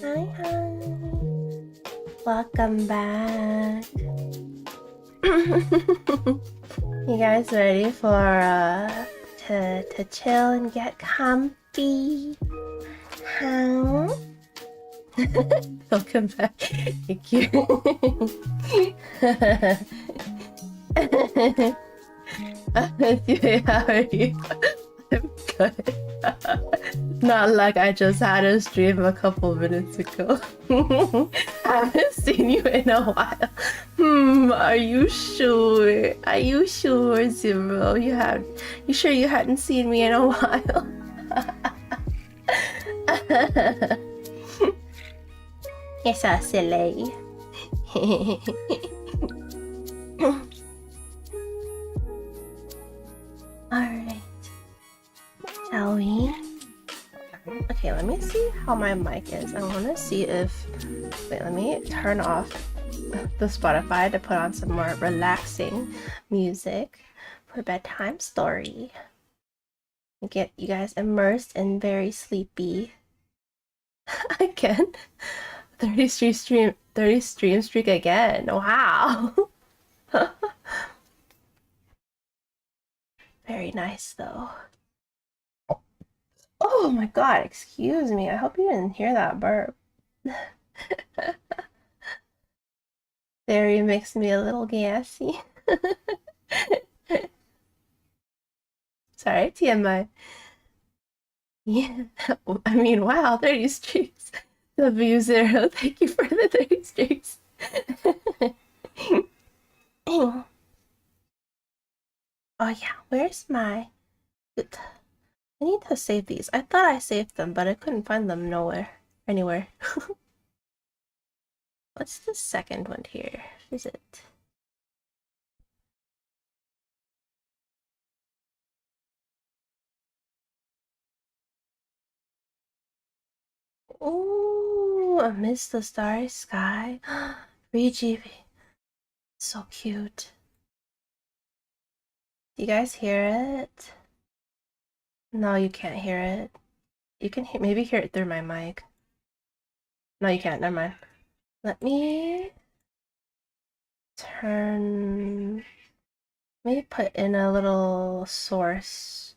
Hi, hi. Welcome back. You guys ready for to chill and get comfy? Huh? Welcome back. Thank you. How are you? I'm good. Not like I just had a stream a couple minutes ago. I haven't seen you in a while. Are you sure? Are you sure, Zero? You sure you hadn't seen me in a while? You're so silly. Alright. Shall we? Okay, let me see how my mic is. I want to see if... Wait, let me turn off the Spotify to put on some more relaxing music for bedtime story. Get you guys immersed and very sleepy. Again? 30 stream streak again. Wow. Very nice though. Oh my god, excuse me. I hope you didn't hear that burp. Very makes me a little gassy. Sorry, TMI. Yeah, I mean, wow, 30 streaks. W0, thank you for the 30 streaks. Oh yeah, where's my... I need to save these. I thought I saved them, but I couldn't find them anywhere. What's the second one here? Is it? Ooh, amidst the starry sky. 3GB. So cute. Do you guys hear it? No, you can't hear it. You can maybe hear it through my mic. No, you can't. Never mind. Let me put in a little source.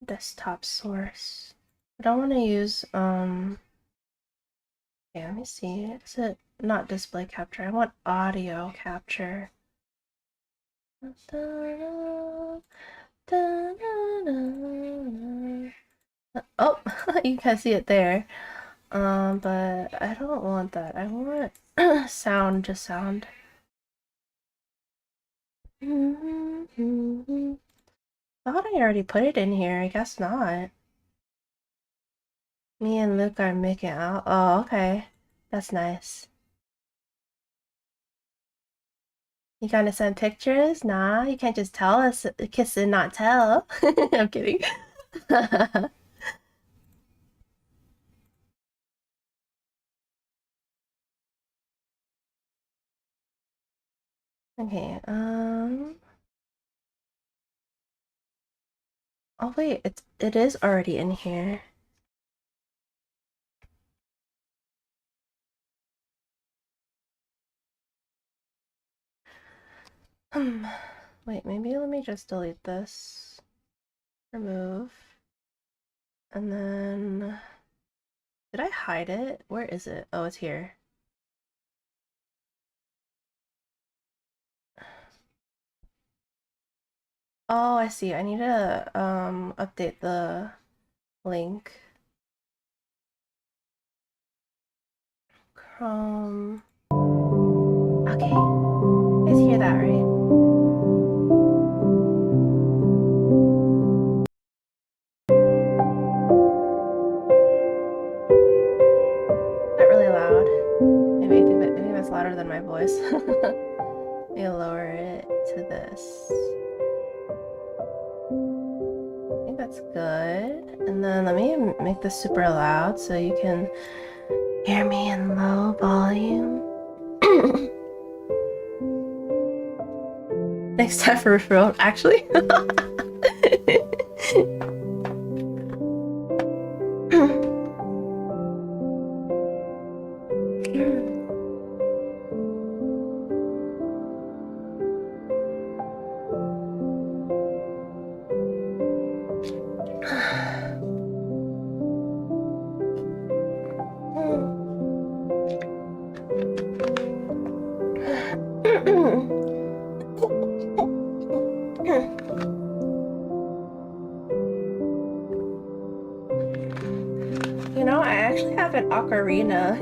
Desktop source. I don't want to use, okay, let me see. Is it not display capture? I want audio capture. Oh, you can see it there. But I don't want that. I want sound to sound. Thought I already put it in here. I guess not. Me and Luke are making out. Oh, okay. That's nice. You gonna send pictures? Nah, you can't just tell us, kiss and not tell. I'm kidding. Okay, oh wait, it is already in here. Wait, maybe let me just delete this. Remove. And then... Did I hide it? Where is it? Oh, it's here. Oh, I see. I need to update the link. Chrome. Okay. You guys hear that, right? Not really loud. Maybe that's louder than my voice. Let me lower it to this. I think that's good. And then let me make this super loud so you can hear me in low volume. Next time for referral, actually. actually have an ocarina.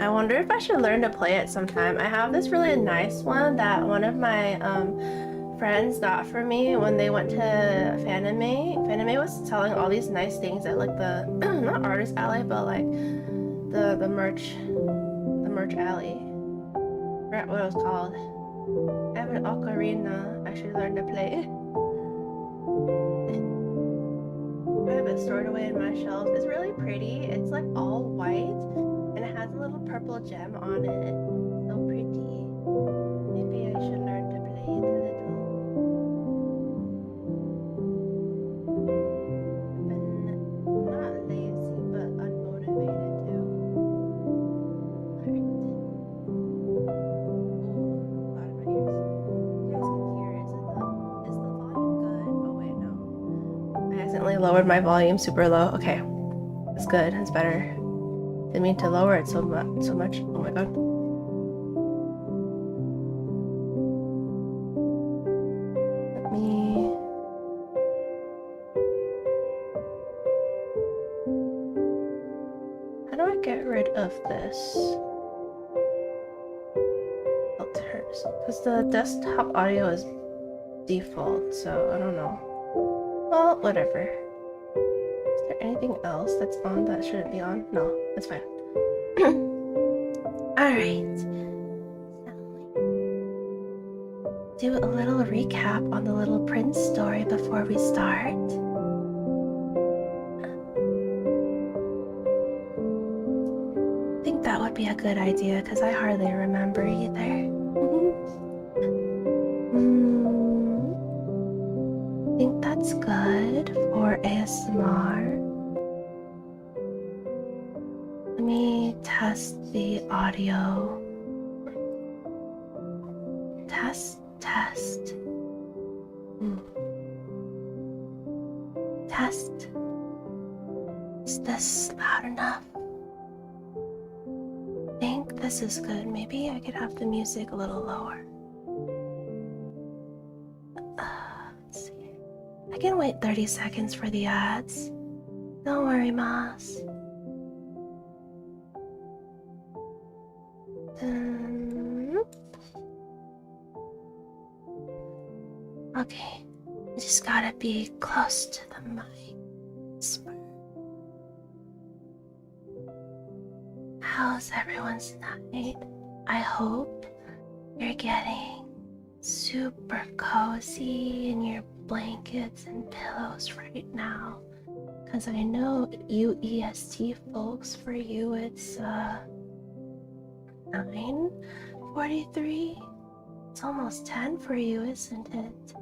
I wonder if I should learn to play it sometime. I have this really nice one that one of my friends got for me when they went to Fanime. Fanime was selling all these nice things at like the not artist alley, but like the merch alley. I forgot what it was called. I have an ocarina. I should learn to play. I have it stored away in my shelves. It's really pretty. It's like all white and it has a little purple gem on it. So pretty. Maybe I should learn to play it a little. I've been not lazy but unmotivated too. Alright. Ooh, loud in my ears. You guys can hear it. Is the volume good? Oh wait, no. I accidentally lowered my volume super low. Okay. It's good. It's better. Didn't mean to lower it so much. Oh my god. Let me. How do I get rid of this? Filters. Because the desktop audio is default, so I don't know. Well, whatever. Is there anything else that's on that shouldn't be on? No, that's fine. Alright. Do a little recap on the Little Prince story before we start. I think that would be a good idea because I hardly remember either. I think that's good for ASMR. Let me test the audio. Test. Test. Is this loud enough? I think this is good. Maybe I could have the music a little lower. Let's see. I can wait 30 seconds for the ads. Don't worry, Moss. Okay, I just gotta be close to the mic. How's everyone's night? I hope you're getting super cozy in your blankets and pillows right now. Because I know you EST folks, for you it's 9:43. It's almost 10 for you, isn't it?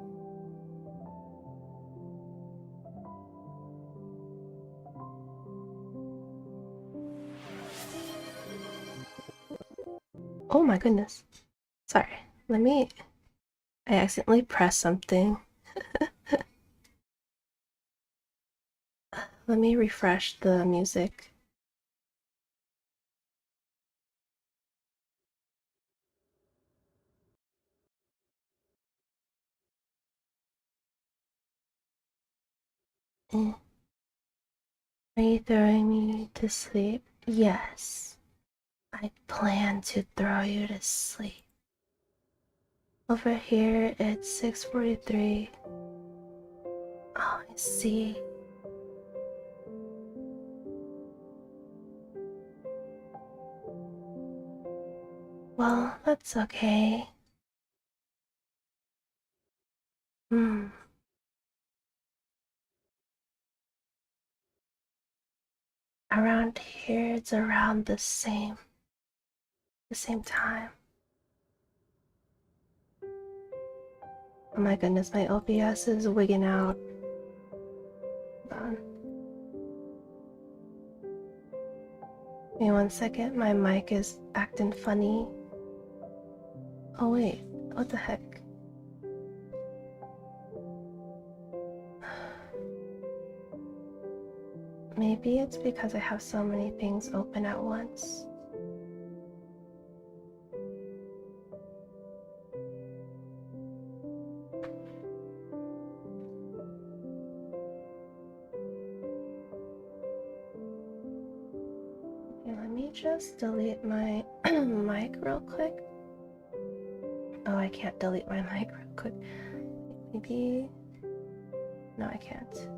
Oh my goodness. Sorry. I accidentally pressed something. Let me refresh the music. Are you throwing me to sleep? Yes. I plan to throw you to sleep. Over here it's 6:43. Oh, I see. Well, that's okay. Around here it's around the same time. Oh my goodness, my OBS is wigging out. Hold on. Give me 1 second, my mic is acting funny. Oh wait, what the heck? Maybe it's because I have so many things open at once. let me just delete my mic real quick. Oh, I can't delete my mic real quick. Maybe... No, I can't.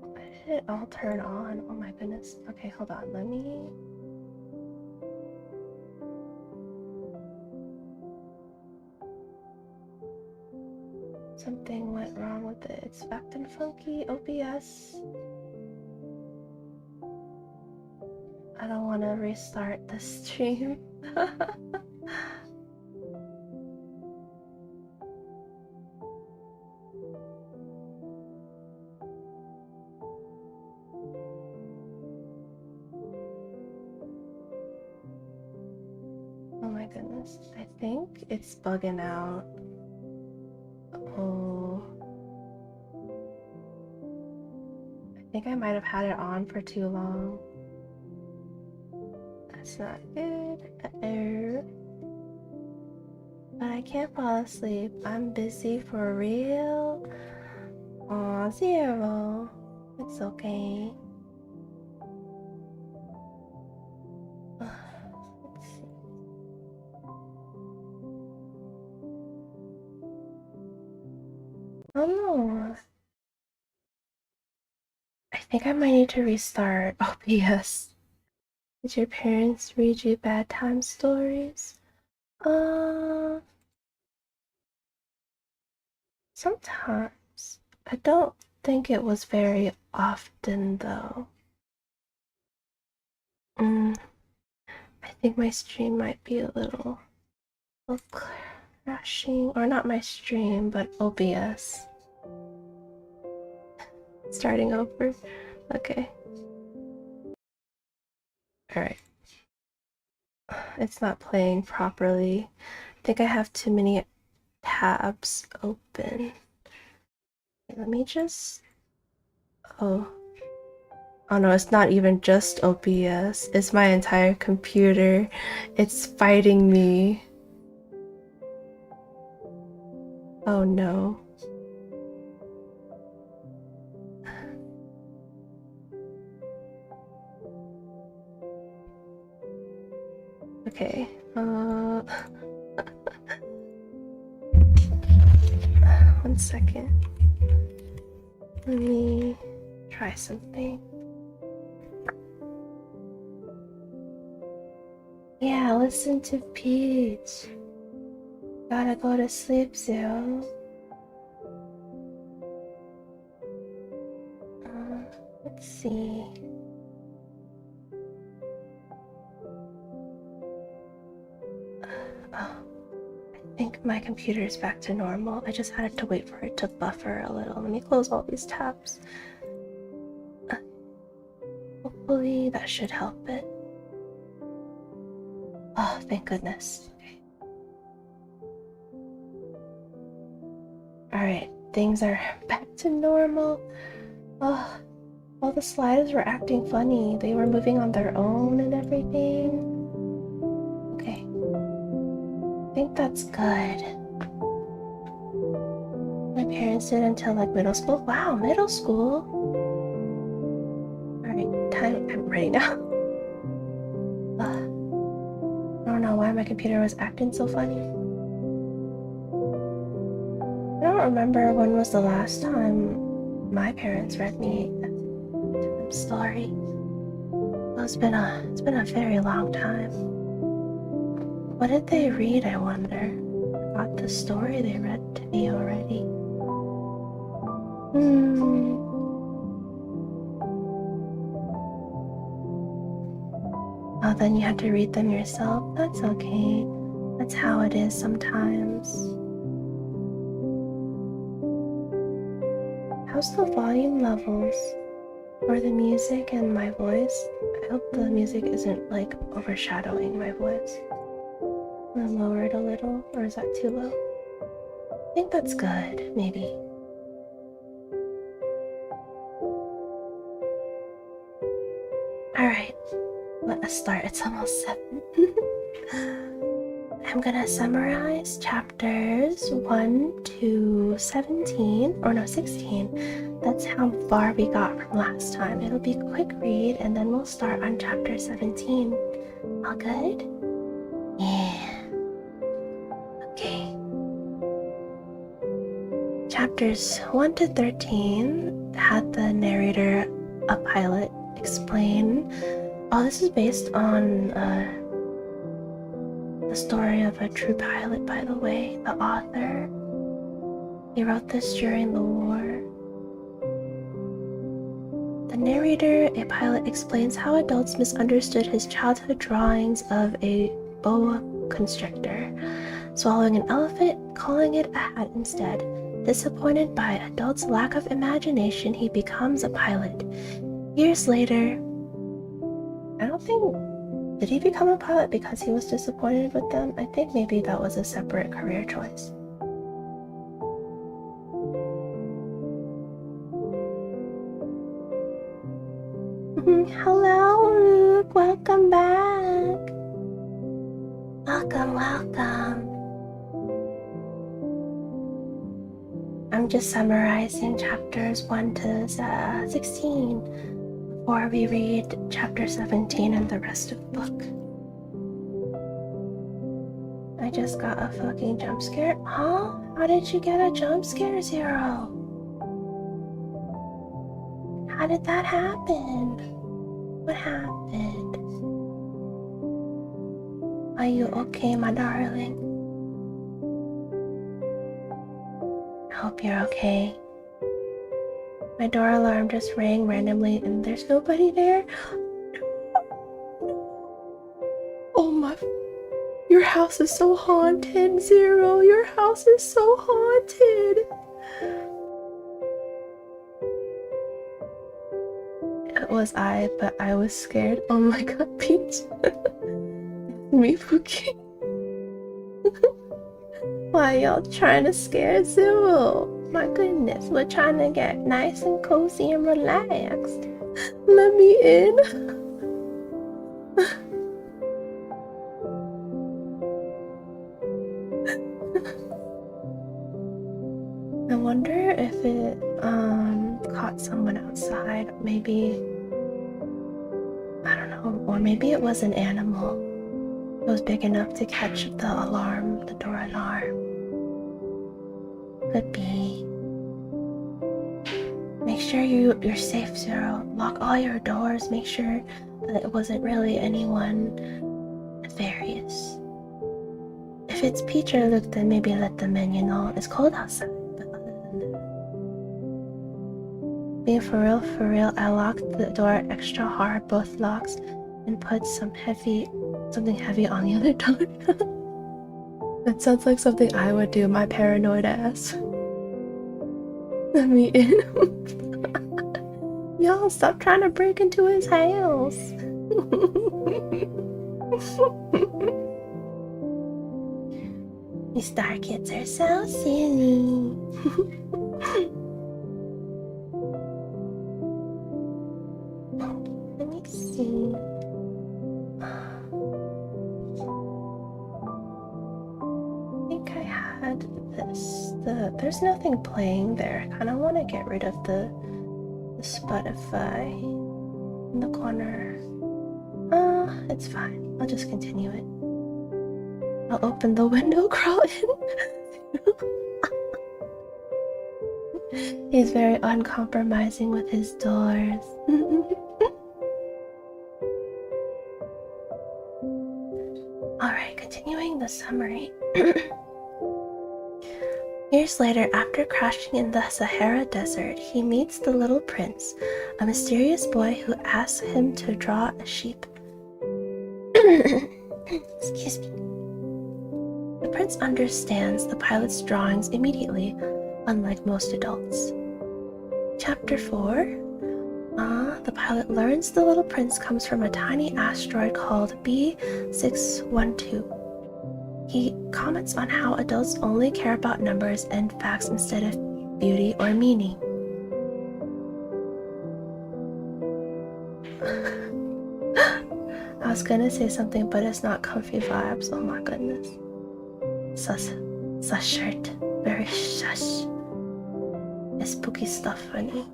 Why did it all turn on? Oh my goodness. Okay, hold on. Let me... Something went wrong with it. It's acting funky. OBS. I don't want to restart the stream. Oh my goodness. I think it's bugging out. Oh. I think I might have had it on for too long. That's not good. Uh-oh. But I can't fall asleep. I'm busy for real. Aw, Zero. It's okay. Let's see. Oh no. I think I might need to restart OBS. Did your parents read you bedtime stories? Sometimes. I don't think it was very often though. I think my stream might be a little crashing, or not my stream, but OBS. Starting over. Okay. Alright. It's not playing properly. I think I have too many tabs open. Let me just... Oh no, it's not even just OBS. It's my entire computer. It's fighting me. Oh no. Okay. 1 second. Let me try something. Yeah, listen to Peach. Gotta go to sleep, Zero. Let's see. Oh, I think my computer is back to normal. I just had to wait for it to buffer a little. Let me close all these tabs. Hopefully that should help it. Oh, thank goodness. Okay. Alright, things are back to normal. Oh, all the slides were acting funny. They were moving on their own and everything. Okay. I think that's good. My parents did until like middle school. Wow, middle school. Alright, time. I'm ready now. I don't know why my computer was acting so funny. I don't remember when was the last time my parents read me a story. Well, it's been a very long time. What did they read, I wonder? I got the story they read to me already. Oh, then you have to read them yourself? That's okay. That's how it is sometimes. How's the volume levels for the music and my voice? I hope the music isn't like overshadowing my voice. I'm gonna lower it a little, or is that too low? I think that's good, maybe. Alright, let us start. It's almost 7. I'm gonna summarize chapters 1 to 17, or no, 16. That's how far we got from last time. It'll be a quick read, and then we'll start on chapter 17. All good? Yeah. Okay. Chapters 1 to 13 had the narrator, a pilot, explain. Oh, this is based on the story of a true pilot, by the way. The author, he wrote this during the war. The narrator, a pilot, explains how adults misunderstood his childhood drawings of a boa constrictor, swallowing an elephant, calling it a hat instead. Disappointed by adults' lack of imagination, he becomes a pilot. Years later, I don't think, did he become a pilot because he was disappointed with them? I think maybe that was a separate career choice. Hello, Luke. Welcome back. Welcome. I'm just summarizing chapters 1 to 16 before we read chapter 17 and the rest of the book. I just got a fucking jump scare. Huh? How did you get a jump scare, Zero? How did that happen? What happened? Are you okay, my darling? I hope you're okay. My door alarm just rang randomly and there's nobody there. Oh my... Your house is so haunted, Zero. Your house is so haunted. It was I, but I was scared. Oh my god, Peach. Me, Pookie. Why y'all trying to scare Zero? My goodness, we're trying to get nice and cozy and relaxed. Let me in. I wonder if it caught someone outside. Maybe, I don't know, or maybe it was an animal. It was big enough to catch the alarm, the door alarm. Could be. Make sure you're safe, Zero. Lock all your doors. Make sure that it wasn't really anyone nefarious. If it's Peach or Luke, then maybe let them in, you know. It's cold outside, but other than that. Being for real, I locked the door extra hard, both locks, and put something heavy on the other door. That sounds like something I would do, my paranoid ass. Let me in. Y'all, stop trying to break into his house. These star kids are so silly. Let me see. I think I had this. There's nothing playing there. I kind of want to get rid of the Spotify in the corner. It's fine. I'll just continue it. I'll open the window, crawl in. He's very uncompromising with his doors. Alright, continuing the summary. Years later, after crashing in the Sahara Desert, he meets the little prince, a mysterious boy who asks him to draw a sheep. Excuse me. The prince understands the pilot's drawings immediately, unlike most adults. Chapter 4. The pilot learns the little prince comes from a tiny asteroid called B612. He comments on how adults only care about numbers and facts instead of beauty or meaning. I was gonna say something, but it's not comfy vibes. Oh my goodness. sus shirt. Very shush. Is spooky stuff funny?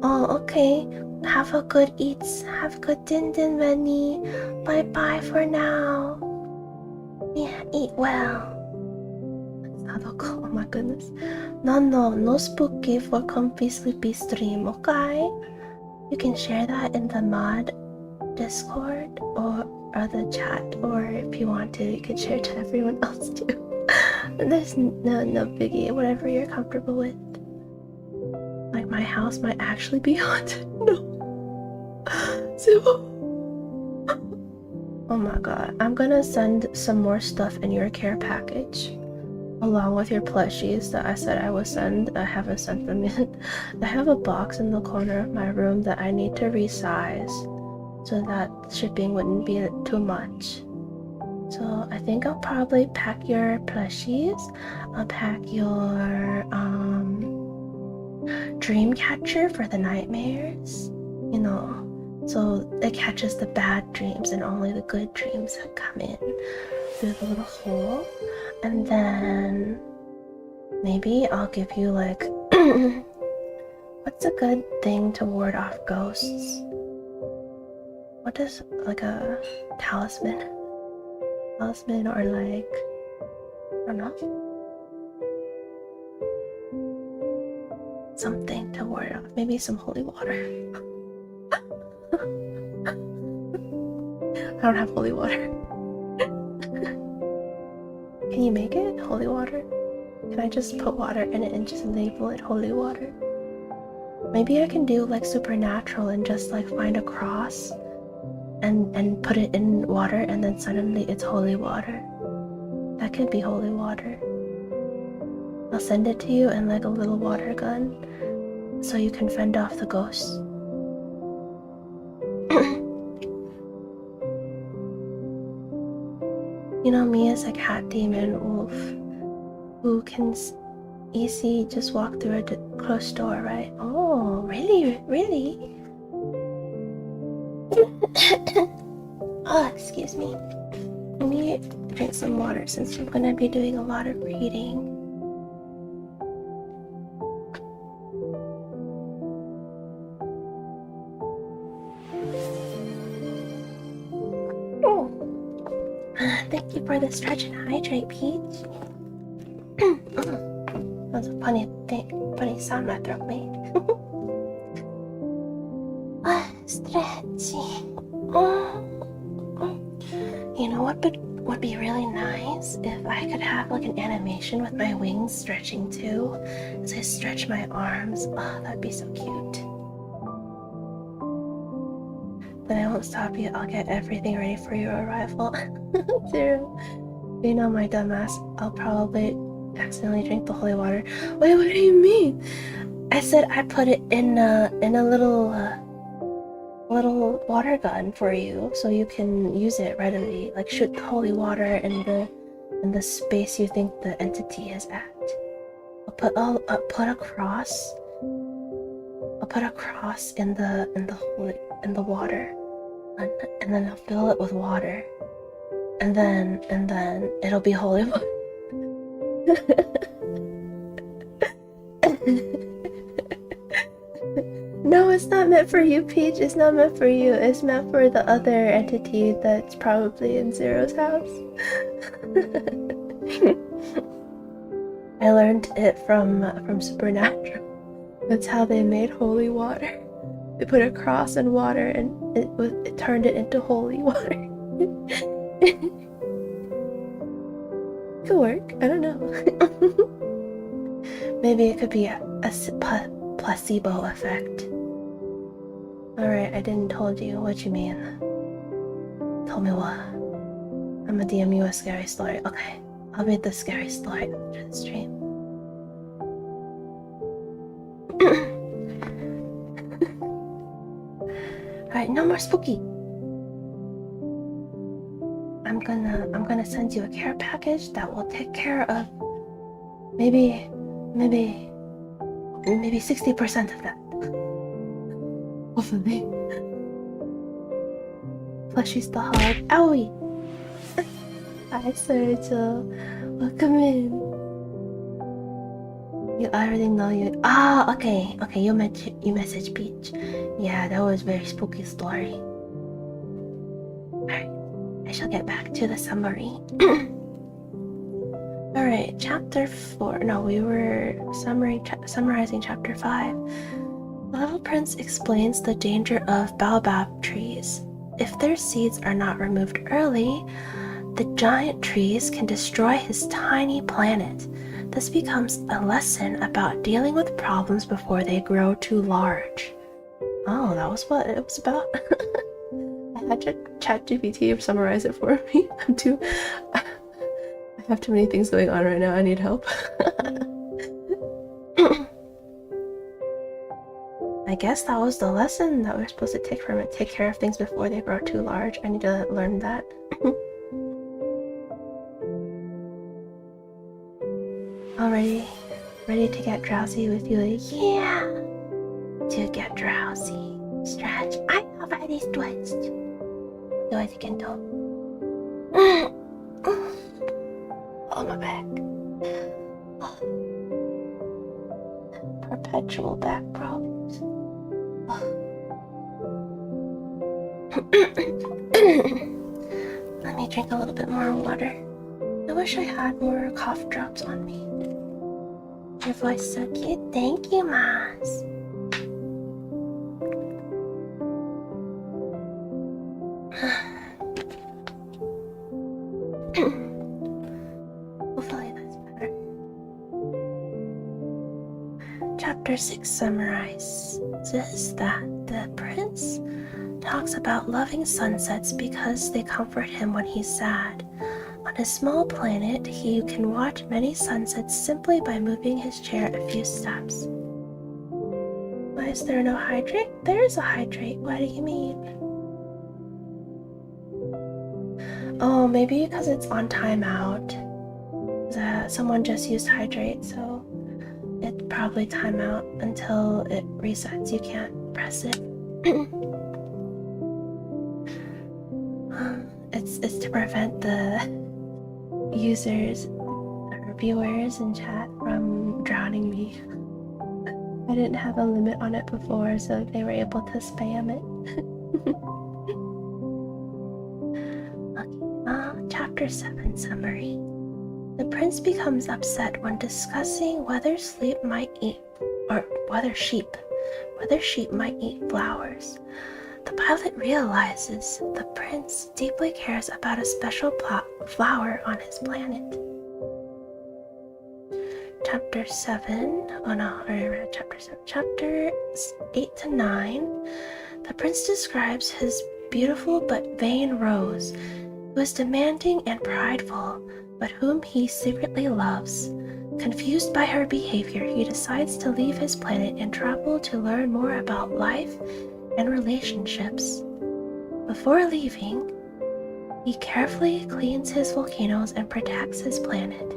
Oh, okay. Have a good eats. Have good din din, Rennie. Bye bye for now. Yeah, eat well. Oh my goodness. No spooky for comfy sleepy stream, okay? You can share that in the mod Discord or the chat, or if you want to, you can share to everyone else too. There's no biggie, whatever you're comfortable with. Like my house might actually be haunted. No. Oh my god. I'm gonna send some more stuff in your care package. Along with your plushies that I said I would send. I haven't sent them yet. I have a box in the corner of my room that I need to resize so that shipping wouldn't be too much. So I think I'll probably pack your plushies. I'll pack your dream catcher for the nightmares. You know, so it catches the bad dreams and only the good dreams that come in through the little hole. And then maybe I'll give you like what's a good thing to ward off ghosts? What is like a talisman? Talisman or like I don't know. Something to ward off. Maybe some holy water. I don't have holy water. Can you make it holy water? Can I just put water in it and just label it holy water? Maybe I can do like supernatural and just like find a cross and put it in water and then suddenly it's holy water. That could be holy water. I'll send it to you in like a little water gun so you can fend off the ghosts. You know me as a cat demon wolf who can easy just walk through a closed door, right? Oh, really? Really? Oh, excuse me. Let me drink some water since I'm gonna be doing a lot of reading. Oh, thank you for the stretch and hydrate, Peach. That was a funny sound my throat made. Stretchy. You know what would be really nice if I could have like an animation with my wings stretching too, as I stretch my arms. Oh, that'd be so cute. But I won't stop you. I'll get everything ready for your arrival. Zero. You know my dumbass. I'll probably accidentally drink the holy water. Wait, what do you mean? I said I put it in a little water gun for you, so you can use it readily. Like shoot the holy water in the space you think the entity is at. I'll put a cross. I'll put a cross in the water, and then I'll fill it with water, and then it'll be holy water. No, it's not meant for you, Peach. It's not meant for you. It's meant for the other entity that's probably in Zero's house. I learned it from Supernatural. That's how they made holy water. They put a cross in water and it turned it into holy water. Could work. I don't know. Maybe it could be a placebo effect. Alright, I didn't told you. What you mean? Tell me what? I'm gonna DM you a scary story. Okay, I'll read the scary story after the stream. Alright, no more spooky. I'm gonna send you a care package that will take care of maybe 60% of that. Hopefully. Fleshy's the hug. Owie! Hi, Sergio. Welcome in. You already know you. Ah, okay. Okay, you message Peach. Yeah, that was a very spooky story. Alright, I shall get back to the summary. Alright, chapter 4. No, we were summarizing chapter 5. The Little Prince explains the danger of baobab trees. If their seeds are not removed early, the giant trees can destroy his tiny planet. This becomes a lesson about dealing with problems before they grow too large. Oh, that was what it was about? I had to ChatGPT summarize it for me. I have too many things going on right now. I need help. I guess that was the lesson that we're supposed to take from it. Take care of things before they grow too large. I need to learn that. Already ready to get drowsy with you? Yeah! To get drowsy. Stretch. I already stretched. Do I can do? Oh, my back. Perpetual back problems. Let me drink a little bit more water. I wish I had more cough drops on me. Your voice is so cute. Thank you, Maz. Hopefully that's better. Chapter 6 summarizes that the prince talks about loving sunsets because they comfort him when he's sad. On his small planet, he can watch many sunsets simply by moving his chair a few steps. Why is there no hydrate? There is a hydrate. What do you mean? Oh, maybe because it's on timeout. Someone just used hydrate, so it's probably timeout until it resets. You can't press it. It's to prevent the users or viewers in chat from drowning me. I didn't have a limit on it before, so they were able to spam it. Okay, chapter 7 summary. The prince becomes upset when discussing whether sheep might eat flowers. The pilot realizes the prince deeply cares about a special flower on his planet. Chapter 7, chapters 8 to 9, the prince describes his beautiful but vain Rose, who is demanding and prideful, but whom he secretly loves. Confused by her behavior, he decides to leave his planet and travel to learn more about life and relationships. Before leaving, he carefully cleans his volcanoes and protects his planet.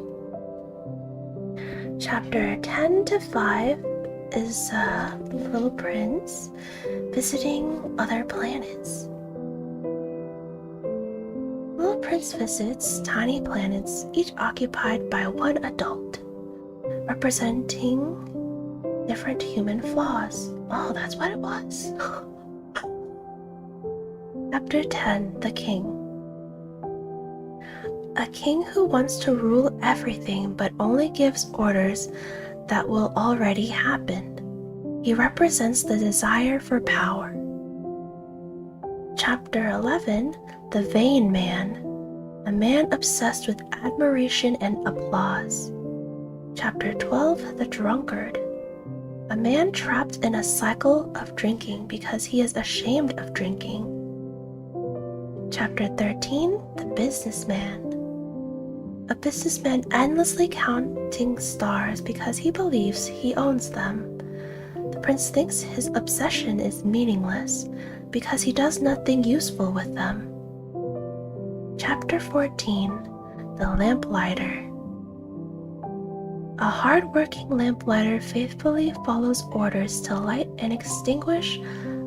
Chapter 10 to 5 is the Little Prince visiting other planets. Little Prince visits tiny planets, each occupied by one adult, representing different human flaws. Oh, that's what it was. Chapter 10, The King. A king who wants to rule everything but only gives orders that will already happen. He represents the desire for power. Chapter 11, The Vain Man. A man obsessed with admiration and applause. Chapter 12, The Drunkard. A man trapped in a cycle of drinking because he is ashamed of drinking. Chapter 13, The Businessman. A businessman endlessly counting stars because he believes he owns them. The prince thinks his obsession is meaningless because he does nothing useful with them. Chapter 14, The Lamplighter. A hard-working lamplighter faithfully follows orders to light and extinguish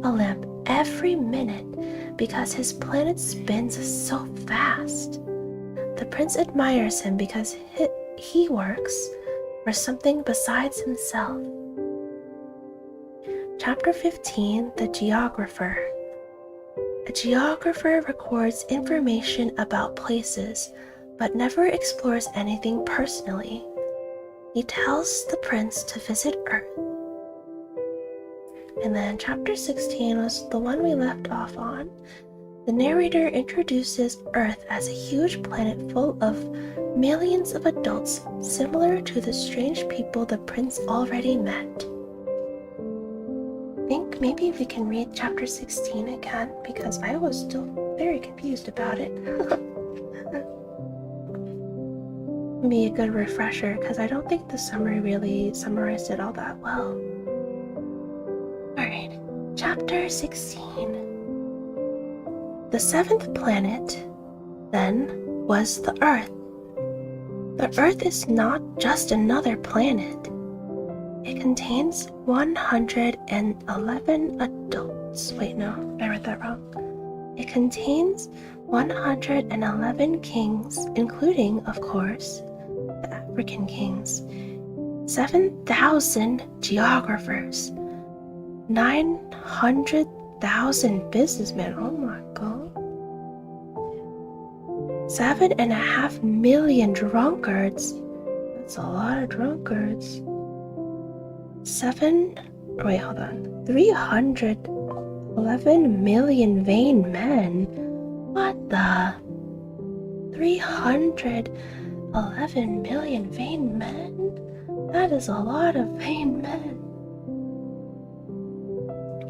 a lamp every minute because his planet spins so fast. The the prince admires him because he works for something besides himself. Chapter 15, The Geographer. A geographer records information about places, but never explores anything personally. He tells the prince to visit Earth. And then chapter 16 was the one we left off on. The narrator introduces Earth as a huge planet full of millions of adults, similar to the strange people the prince already met. I think maybe we can read chapter 16 again, because I was still very confused about it. Be a good refresher, because I don't think the summary really summarized it all that well. Alright, chapter 16. The seventh planet, then, was the Earth. The Earth is not just another planet. It contains 111 adults. Wait, no, I read that wrong. It contains 111 kings, including, of course, the African kings, 7,000 geographers, 900,000 businessmen. Oh my god. 7.5 million drunkards. That's a lot of drunkards. 311 million vain men. What the? 311 million vain men? That is a lot of vain men.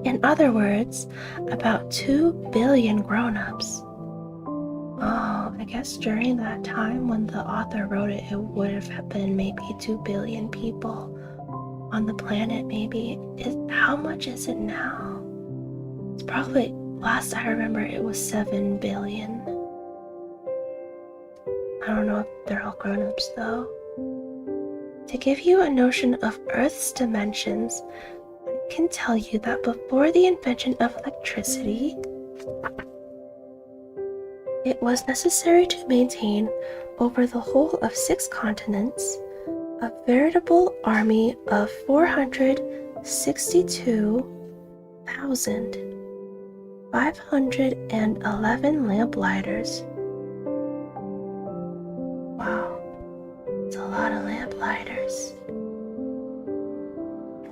In other words, about 2 billion grown-ups. Oh, I guess during that time when the author wrote it, it would have been maybe 2 billion people on the planet, maybe. How much is it now? It's probably, last I remember, it was 7 billion. I don't know if they're all grown-ups though. To give you a notion of Earth's dimensions, I can tell you that before the invention of electricity, it was necessary to maintain over the whole of 6 continents a veritable army of 462,511 lamplighters. Wow, it's a lot of lamplighters.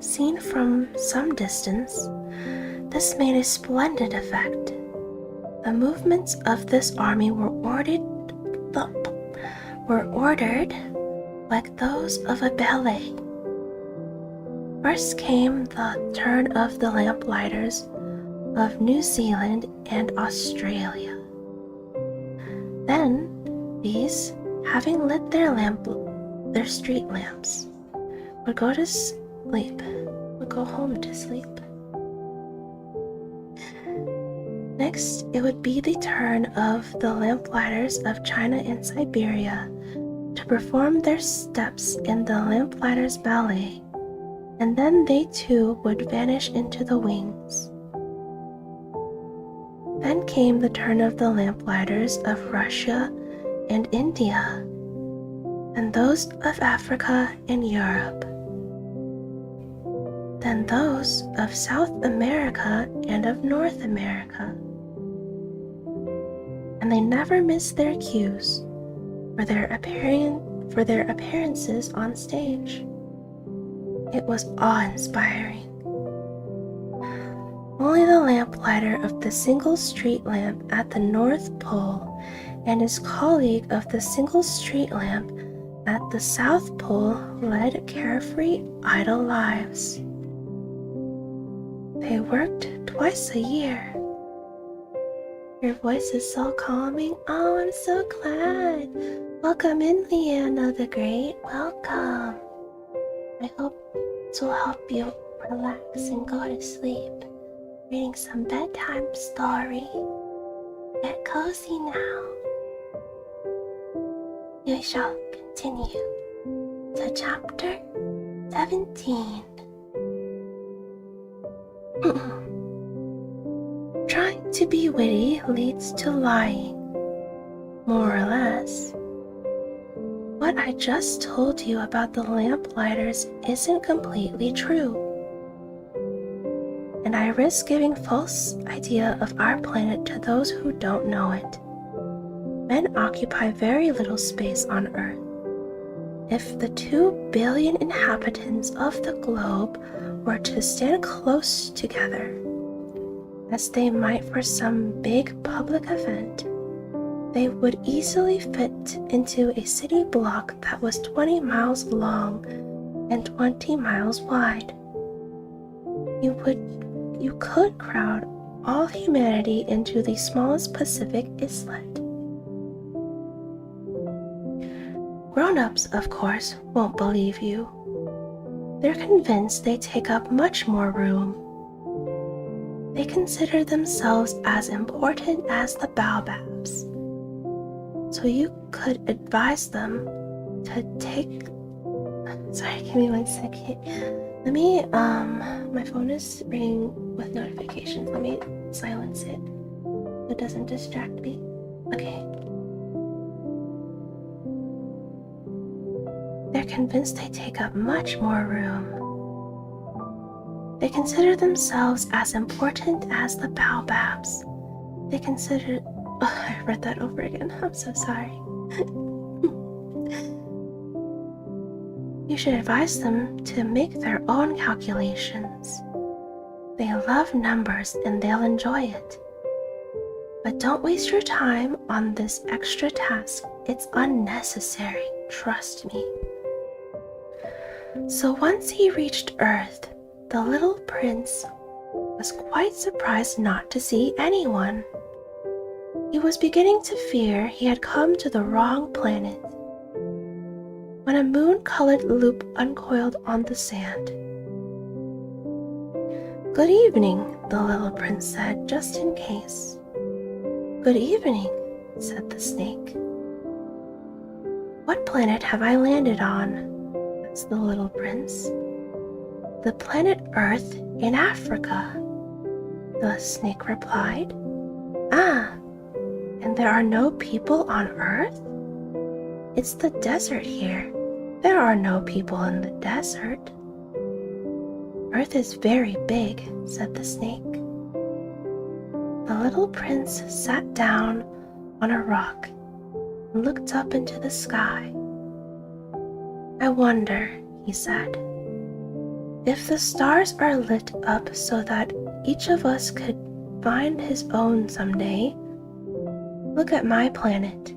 Seen from some distance, this made a splendid effect. The movements of this army were ordered like those of a ballet. First came the turn of the lamplighters of New Zealand and Australia. Then these, having lit their street lamps, would go home to sleep. Next, it would be the turn of the lamplighters of China and Siberia to perform their steps in the lamplighters' ballet, and then they too would vanish into the wings. Then came the turn of the lamplighters of Russia and India, and those of Africa and Europe. Then those of South America and of North America. And they never missed their cues for their appearances on stage. It was awe-inspiring. Only the lamplighter of the single street lamp at the North Pole and his colleague of the single street lamp at the South Pole led carefree, idle lives. They worked twice a year. Your voice is so calming. Oh, I'm so glad. Welcome in, Leanna the Great. Welcome. I hope this will help you relax and go to sleep. Reading some bedtime story. Get cozy now. We shall continue to chapter 17. Trying to be witty leads to lying, more or less. What I just told you about the lamplighters isn't completely true. And I risk giving false idea of our planet to those who don't know it. Men occupy very little space on Earth. If the 2 billion inhabitants of the globe were to stand close together, as they might for some big public event, they would easily fit into a city block that was 20 miles long and 20 miles wide. You could crowd all humanity into the smallest Pacific islet. Grown-ups, of course, won't believe you. They're convinced they take up much more room. They consider themselves as important as the baobabs. So you could advise them to take... Sorry, give me 1 second. Let me, my phone is ringing with notifications. Let me silence it so it doesn't distract me. Okay. They're convinced they take up much more room. They consider themselves as important as the baobabs. They consider... Oh, I read that over again. I'm so sorry. You should advise them to make their own calculations. They love numbers and they'll enjoy it. But don't waste your time on this extra task. It's unnecessary, trust me. So once he reached Earth, the little prince was quite surprised not to see anyone. He was beginning to fear he had come to the wrong planet when a moon-colored loop uncoiled on the sand. "Good evening," the little prince said, just in case. "Good evening," said the snake. "What planet have I landed on?" asked the little prince. "The planet Earth in Africa," the snake replied. "Ah, and there are no people on Earth? It's the desert here. There are no people in the desert." "Earth is very big," said the snake. The little prince sat down on a rock and looked up into the sky. "I wonder," he said, "if the stars are lit up so that each of us could find his own someday. Look at my planet.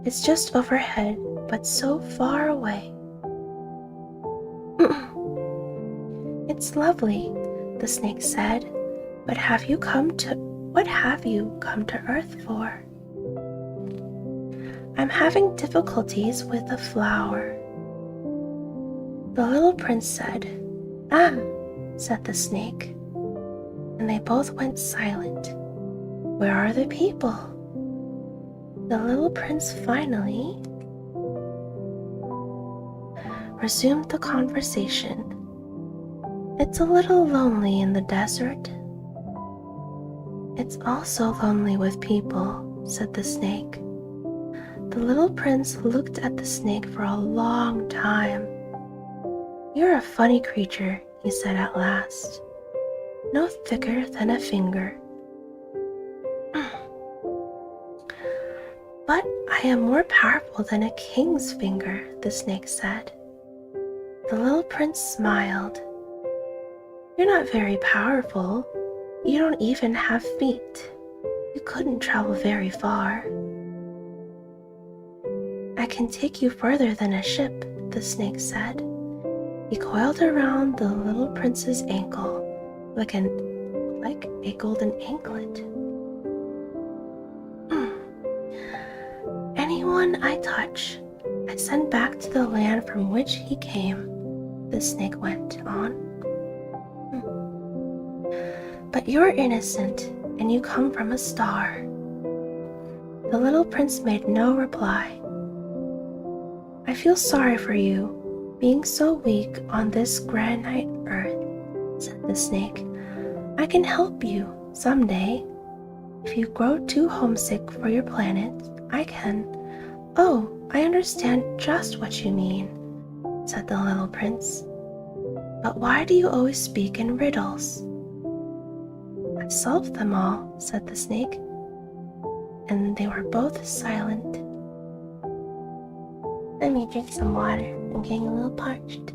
It's just overhead, but so far away." "It's lovely," the snake said, "but what have you come to Earth for?" "I'm having difficulties with a flower." The little prince said, "Ah," said the snake, and they both went silent. "Where are the people?" The little prince finally resumed the conversation. "It's a little lonely in the desert." "It's also lonely with people," said the snake. The little prince looked at the snake for a long time. "You're a funny creature," he said at last. "No thicker than a finger." "But I am more powerful than a king's finger," the snake said. The little prince smiled. "You're not very powerful. You don't even have feet. You couldn't travel very far." "I can take you further than a ship," the snake said. He coiled around the little prince's ankle like a golden anklet. "Anyone I touch, I send back to the land from which he came," the snake went on. "But you're innocent, and you come from a star." The little prince made no reply. "I feel sorry for you, being so weak on this granite earth," said the snake. "I can help you someday. If you grow too homesick for your planet, I can. Oh, I understand just what you mean, said the little prince. But why do you always speak in riddles? I solved them all, said the snake, and they were both silent. Let me drink some water. I'm getting a little parched.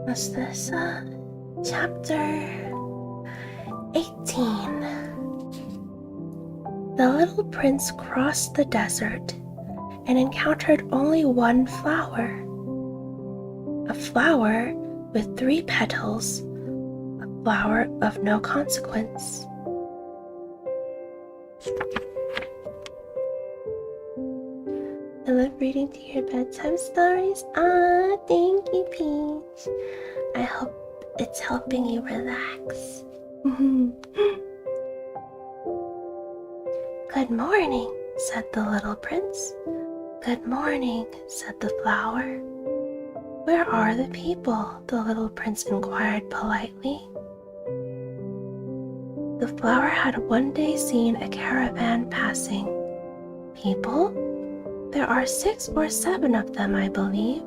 What's this? Chapter 18. The little prince crossed the desert and encountered only one flower. A flower with 3 petals, a flower of no consequence. I love reading to your bedtime stories. Ah, thank you, Peach. I hope it's helping you relax. Good morning, said the little prince. Good morning, said the flower. Where are the people? The little prince inquired politely. The flower had one day seen a caravan passing. People? There are 6 or 7 of them, I believe,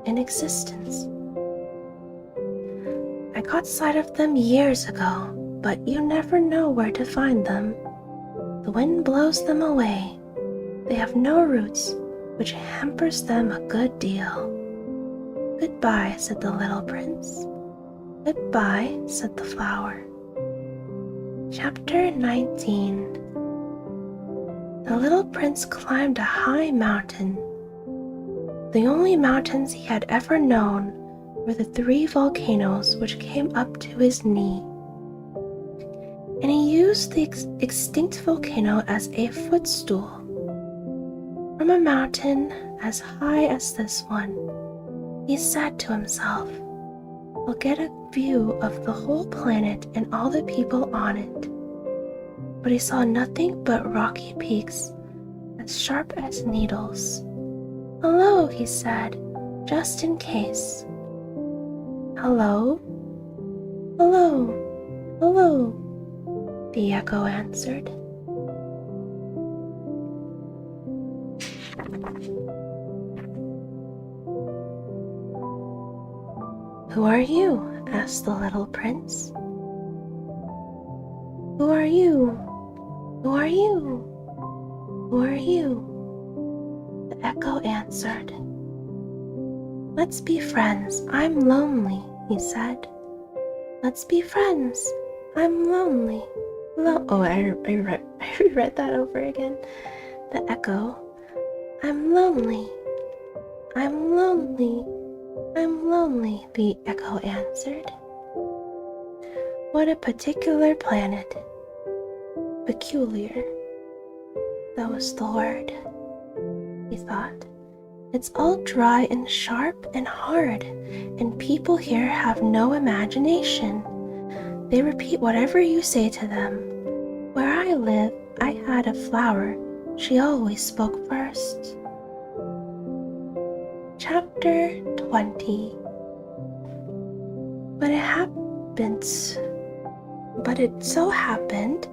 in existence. I caught sight of them years ago, but you never know where to find them. The wind blows them away. They have no roots, which hampers them a good deal. Goodbye, said the little prince. Goodbye, said the flower. Chapter 19. The little prince climbed a high mountain. The only mountains he had ever known were the 3 volcanoes which came up to his knee. And he used the extinct volcano as a footstool. From a mountain as high as this one, he said to himself, I'll get a view of the whole planet and all the people on it. But he saw nothing but rocky peaks, as sharp as needles. Hello, he said, just in case. Hello? Hello? Hello? The echo answered. Who are you? Asked the little prince. Who are you? Who are you? Who are you? The echo answered. Let's be friends. I'm lonely, he said. Let's be friends. I'm lonely. I reread that over again. The echo. I'm lonely. I'm lonely. I'm lonely, the echo answered. What a particular planet. Peculiar. That was the word, he thought. It's all dry and sharp and hard, and people here have no imagination. They repeat whatever you say to them. Where I live, I had a flower. She always spoke first. Chapter 20. But it so happened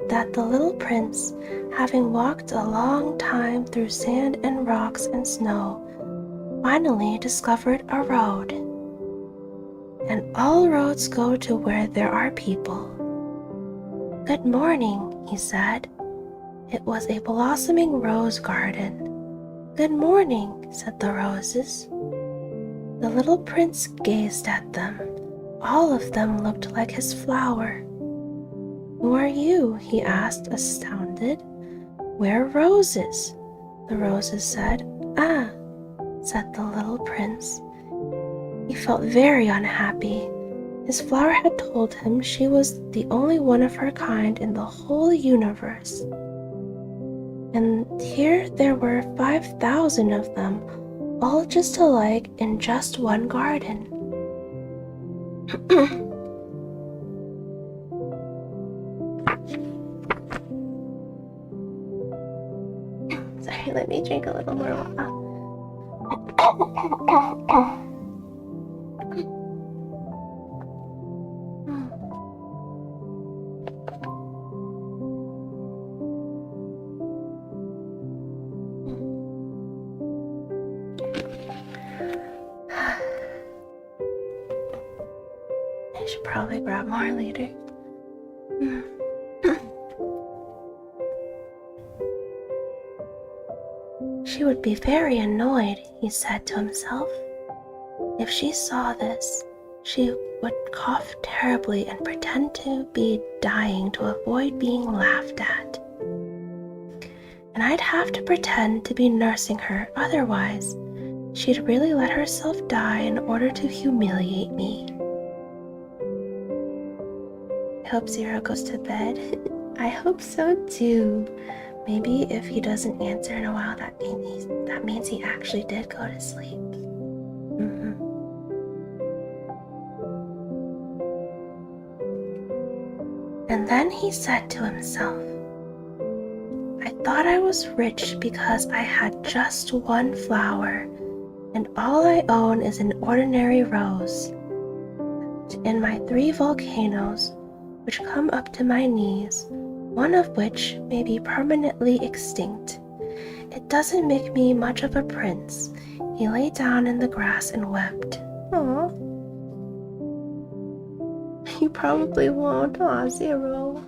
that the little prince, having walked a long time through sand and rocks and snow, finally discovered a road. And all roads go to where there are people. Good morning, he said. It was a blossoming rose garden. Good morning, said the roses. The little prince gazed at them. All of them looked like his flower. Who are you? He asked, astounded. We're roses, the roses said. Ah, said the little prince. He felt very unhappy. His flower had told him she was the only one of her kind in the whole universe. And here there were 5,000 of them, all just alike in just one garden. Okay, let me drink a little more water. I should probably grab more later. She would be very annoyed, he said to himself. If she saw this, she would cough terribly and pretend to be dying to avoid being laughed at. And I'd have to pretend to be nursing her, otherwise she'd really let herself die in order to humiliate me. I hope Zero goes to bed. I hope so too. Maybe if he doesn't answer in a while, that means he actually did go to sleep. And then he said to himself, I thought I was rich because I had just one flower, and all I own is an ordinary rose. In my 3 volcanoes, which come up to my knees, one of which may be permanently extinct, it doesn't make me much of a prince. He lay down in the grass and wept. Aw. You probably won't, Zero.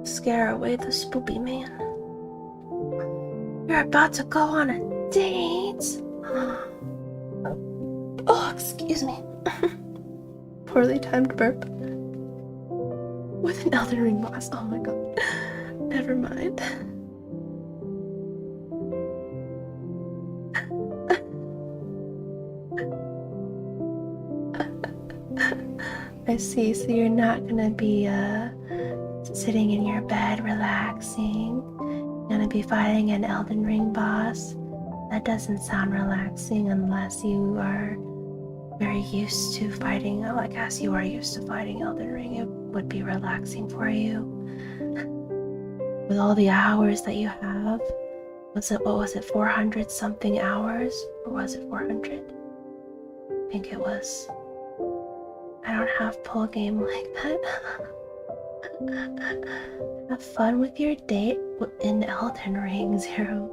Scare away the spoopy man. You're about to go on a date? Oh, excuse me. Poorly timed burp. With an Elden Ring boss. Oh my god. Never mind. I see, so you're not gonna be sitting in your bed relaxing. You're gonna be fighting an Elden Ring boss. That doesn't sound relaxing unless you are very used to fighting. I guess you are used to fighting Elden Ring. It would be relaxing for you. With all the hours that you have. What was it, 400 something hours? Or was it 400? I think it was. I don't have pull game like that. Have fun with your date in Elden Ring, Zero.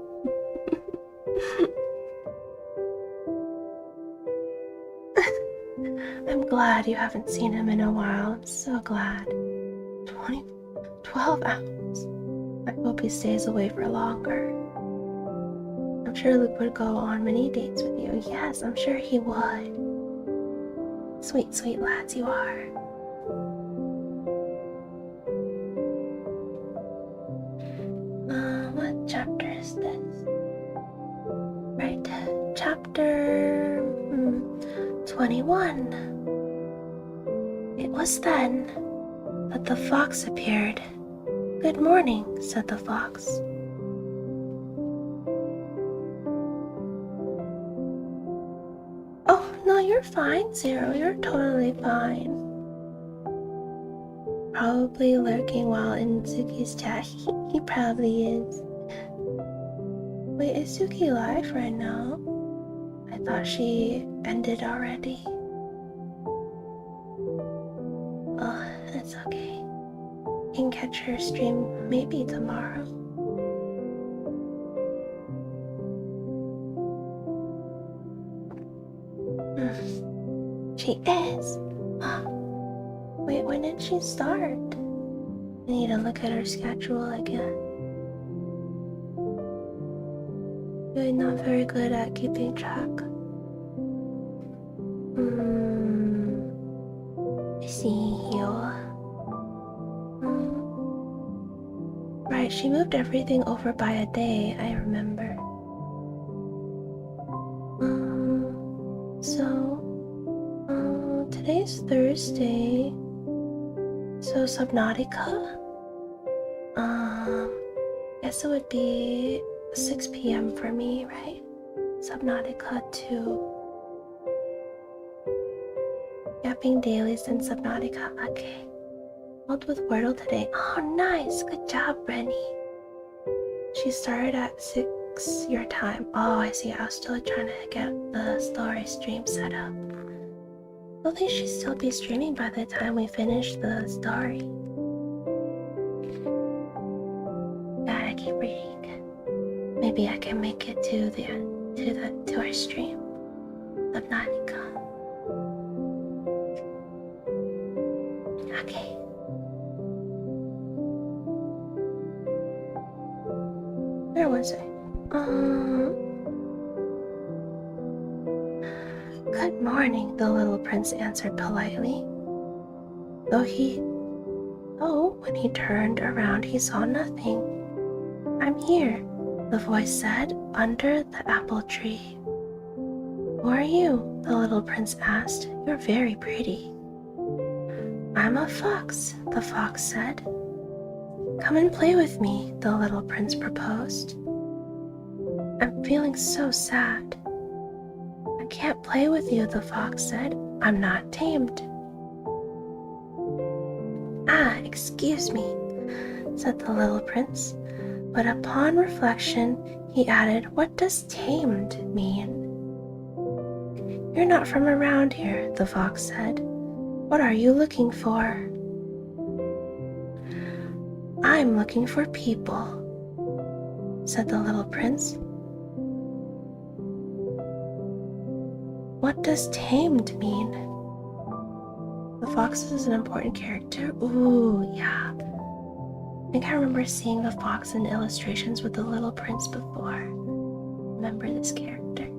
I'm glad you haven't seen him in a while. I'm so glad. 12 hours. I hope he stays away for longer. I'm sure Luke would go on many dates with you. Yes, I'm sure he would. Sweet, sweet lads you are. What chapter is this? Right, chapter 21. It was then that the fox appeared. Good morning, said the fox. Oh, no, you're fine, Zero. You're totally fine. Probably lurking while in Suki's chat. He probably is. Wait, is Suki live right now? I thought she ended already. Oh, that's okay. You can catch her stream maybe tomorrow. She is. Wait, when did she start? I need to look at her schedule again. You're not very good at keeping track. I see you. Right, she moved everything over by a day, I remember. Today's Thursday. So Subnautica? Guess it would be 6 p.m. for me, right? Subnautica 2. Yapping dailies and Subnautica. Okay. Held with Wordle today. Oh, nice. Good job, Brenny. she started at 6 your time. Oh, I see. I was still trying to get the story stream set up. Will they should still be streaming by the time we finish the story? Gotta keep reading. Maybe I can make it to our stream. Subnanica. Okay. Where was I? Good morning, the little prince answered politely. Though when he turned around he saw nothing. I'm here, the voice said, under the apple tree. Who are you? The little prince asked. You're very pretty. I'm a fox, the fox said. Come and play with me, the little prince proposed. I'm feeling so sad. I can't play with you, the fox said. I'm not tamed. Ah, excuse me, said the little prince, but upon reflection he added, what does tamed mean? You're not from around here, the fox said. What are you looking for? I'm looking for people, said the little prince. What does tamed mean? The fox is an important character. Ooh, yeah. I think I remember seeing the fox in illustrations with the little prince before. Remember this character.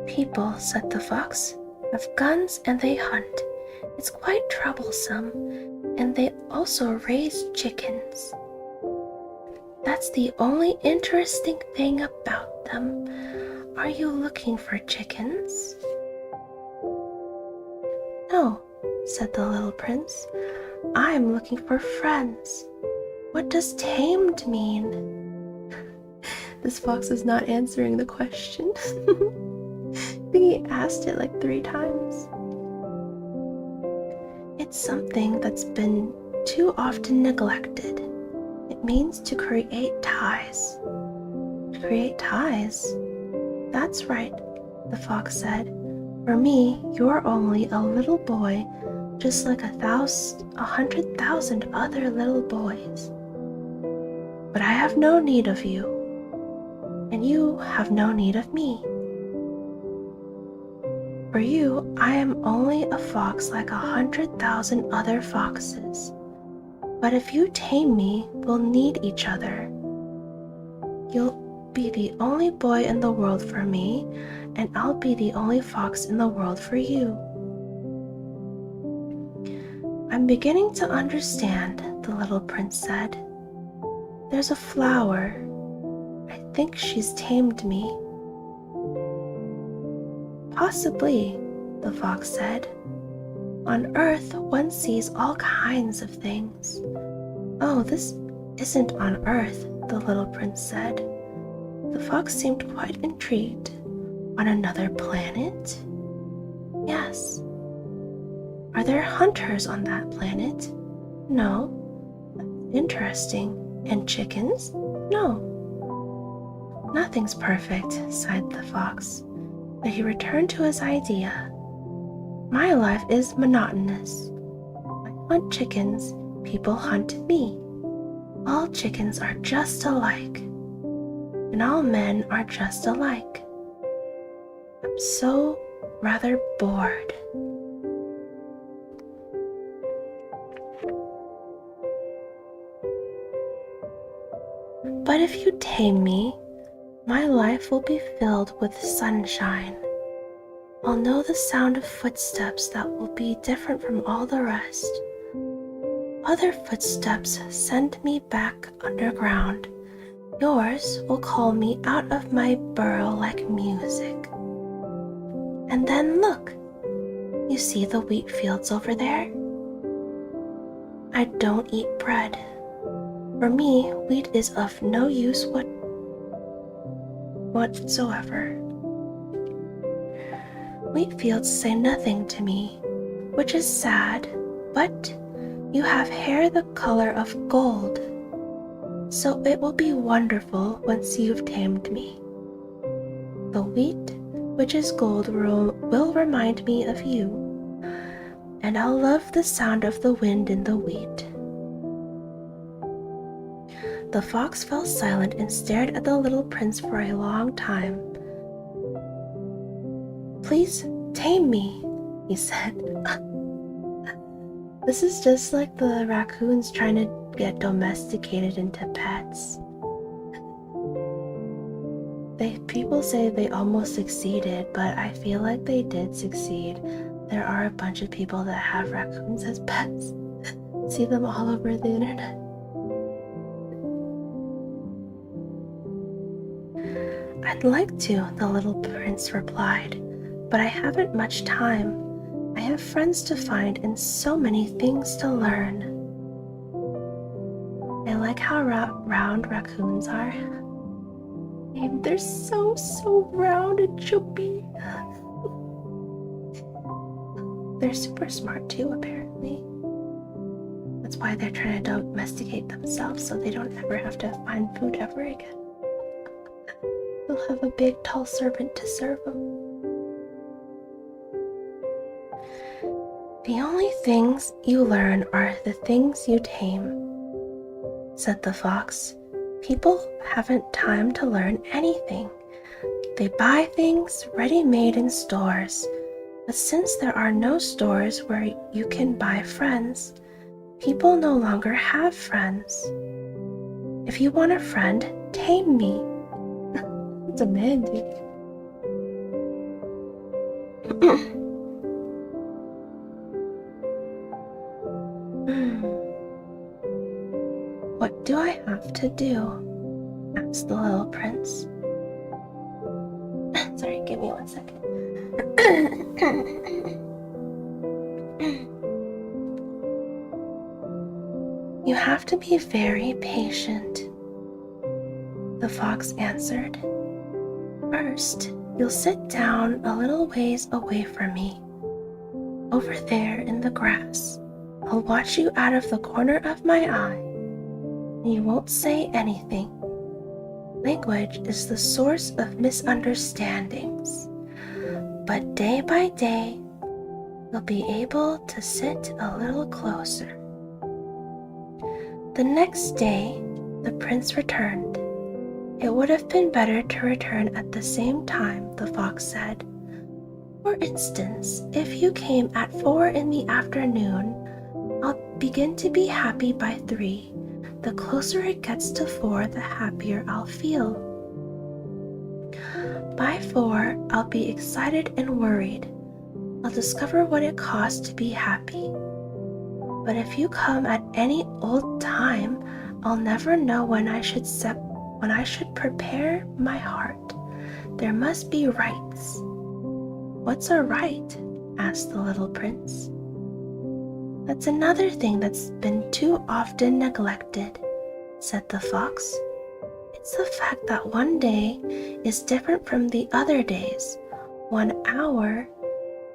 People, said the fox, have guns and they hunt. It's quite troublesome, and they also raise chickens. That's the only interesting thing about them. Are you looking for chickens? No, said the little prince. I'm looking for friends. What does tamed mean? This fox is not answering the question. I think he asked it like 3 times. It's something that's been too often neglected. It means to create ties. To create ties? That's right, the fox said. For me, you're only a little boy, just like 100,000 other little boys. But I have no need of you, and you have no need of me. For you, I am only a fox like 100,000 other foxes. But if you tame me, we'll need each other. You'll be the only boy in the world for me, and I'll be the only fox in the world for you. I'm beginning to understand, the little prince said. There's a flower. I think she's tamed me. Possibly, the fox said. On Earth, one sees all kinds of things. Oh, this isn't on Earth, the little prince said. The fox seemed quite intrigued. On another planet? Yes. Are there hunters on that planet? No. That's interesting. And chickens? No. Nothing's perfect, sighed the fox. But he returned to his idea. My life is monotonous. I hunt chickens, people hunt me. All chickens are just alike, and all men are just alike. I'm so rather bored. But if you tame me, my life will be filled with sunshine. I'll know the sound of footsteps that will be different from all the rest. Other footsteps send me back underground. Yours will call me out of my burrow like music. And then look, you see the wheat fields over there? I don't eat bread. For me, wheat is of no use whatsoever. Wheat fields say nothing to me, which is sad, but You have hair the color of gold, so it will be wonderful once you've tamed me. The wheat, which is gold, will remind me of you, and I'll love the sound of the wind in the wheat. The fox fell silent and stared at the little prince for a long time. Please tame me, he said. This is just like the raccoons trying to get domesticated into pets. People say they almost succeeded, but I feel like they did succeed. There are a bunch of people that have raccoons as pets. See them all over the internet. I'd like to, the little prince replied, but I haven't much time. I have friends to find and so many things to learn. I like how round raccoons are. They're so round and chubby. They're super smart too, apparently. That's why they're trying to domesticate themselves so they don't ever have to find food ever again. They'll have a big tall servant to serve them. The only things you learn are the things you tame, said the fox. People haven't time to learn anything. They buy things ready-made in stores. But since there are no stores where you can buy friends, people no longer have friends. If you want a friend, tame me. Demanding. What do I have to do? Asked the little prince. Sorry, give me 1 second. You have to be very patient, the fox answered. First, you'll sit down a little ways away from me. Over there in the grass, I'll watch you out of the corner of my eye, and you won't say anything. Language is the source of misunderstandings, but day by day, you'll be able to sit a little closer. The next day, the prince returned. It would have been better to return at the same time, the fox said. For instance, if you came at 4 in the afternoon, I'll begin to be happy by 3. The closer it gets to 4, the happier I'll feel. By 4, I'll be excited and worried. I'll discover what it costs to be happy. But if you come at any old time, I'll never know when I should prepare my heart. There must be rites. What's a rite? Asked the little prince. That's another thing that's been too often neglected, said the fox. It's the fact that one day is different from the other days, 1 hour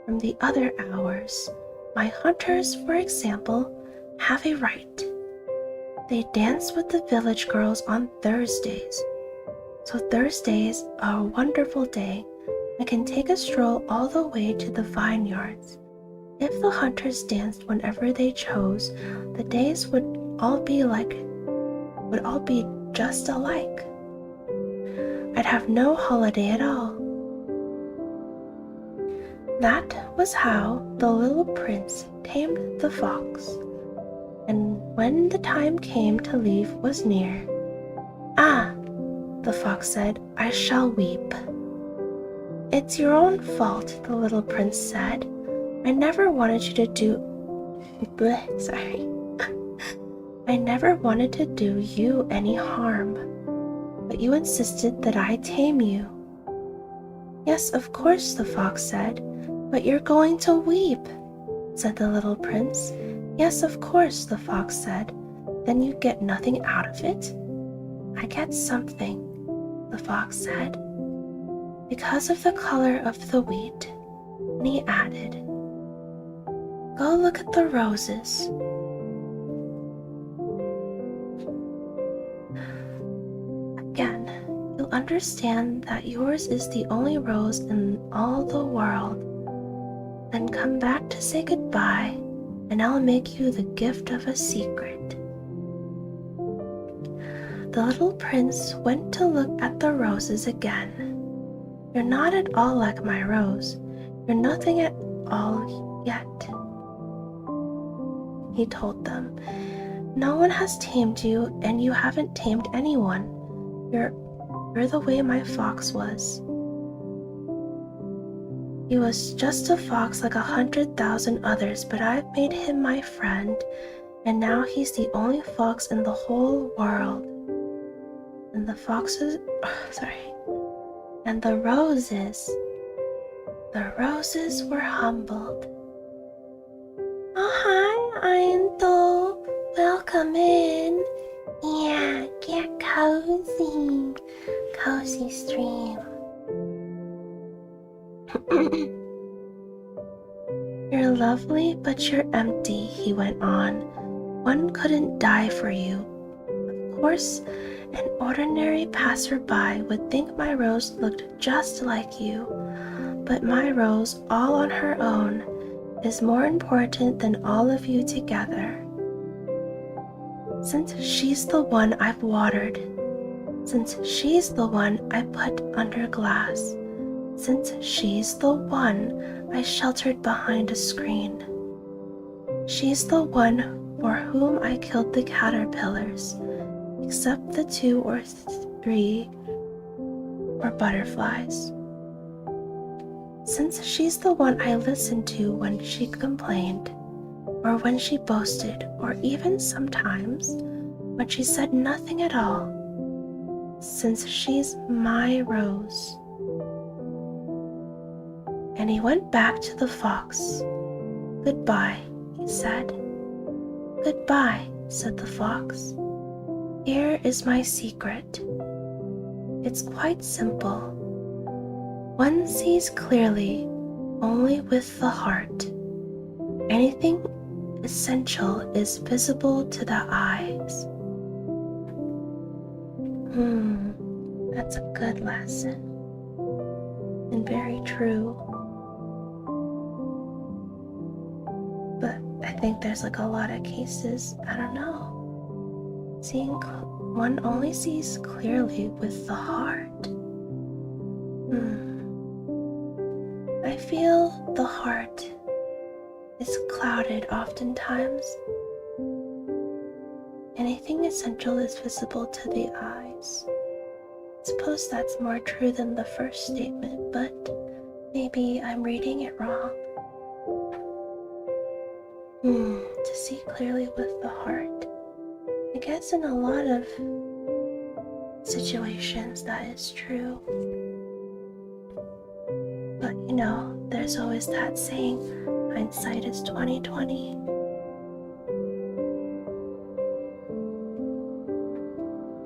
from the other hours. My hunters, for example, have a rite. They dance with the village girls on Thursdays. So Thursdays are a wonderful day. I can take a stroll all the way to the vineyards. If the hunters danced whenever they chose, the days would all be just alike. I'd have no holiday at all. That was how the little prince tamed the fox. And when the time came to leave was near, "Ah," the fox said, "I shall weep." "It's your own fault," the little prince said. I never wanted to do you any harm, but you insisted that I tame you. Yes, of course, the fox said, but you're going to weep, said the little prince. Yes, of course, the fox said. Then you get nothing out of it? I get something, the fox said, because of the color of the wheat. And he added, Go look at the roses. understand that yours is the only rose in all the world, then come back to say goodbye, and I'll make you the gift of a secret." The little prince went to look at the roses again. "You're not at all like my rose. You're nothing at all yet," he told them. "No one has tamed you, and you haven't tamed anyone. You're the way my fox was. He was just a fox like 100,000 others, but I've made him my friend, and now he's the only fox in the whole world." And the roses were humbled. "Oh, hi, Einthal. Welcome in. Yeah, get cozy. Cozy stream." "You're lovely, but you're empty," he went on. "One couldn't die for you. Of course, an ordinary passerby would think my rose looked just like you, but my rose, all on her own, is more important than all of you together. Since she's the one I've watered, since she's the one I put under glass, since she's the one I sheltered behind a screen, she's the one for whom I killed the caterpillars, except the 2 or 3 were butterflies. Since she's the one I listened to when she complained, or when she boasted, or even sometimes when she said nothing at all, since she's my rose." And he went back to the fox. "Goodbye," he said. "Goodbye," said the fox. "Here is my secret. It's quite simple. One sees clearly only with the heart. Anything essential is visible to the eyes." That's a good lesson. And very true. But I think there's like a lot of cases, I don't know. One only sees clearly with the heart. I feel the heart is clouded oftentimes. Anything essential is visible to the eyes. I suppose that's more true than the first statement, but maybe I'm reading it wrong. To see clearly with the heart. I guess in a lot of situations that is true. But there's always that saying, hindsight is 20/20.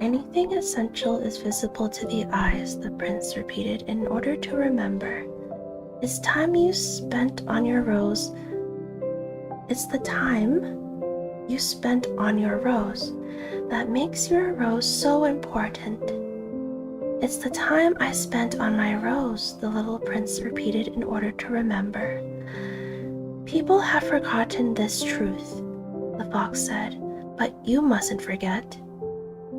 Anything essential is visible to the eyes, the prince repeated in order to remember. It's time you spent on your rose. It's the time you spent on your rose that makes your rose so important. It's the time I spent on my rose, the little prince repeated in order to remember. People have forgotten this truth, the fox said, but you mustn't forget.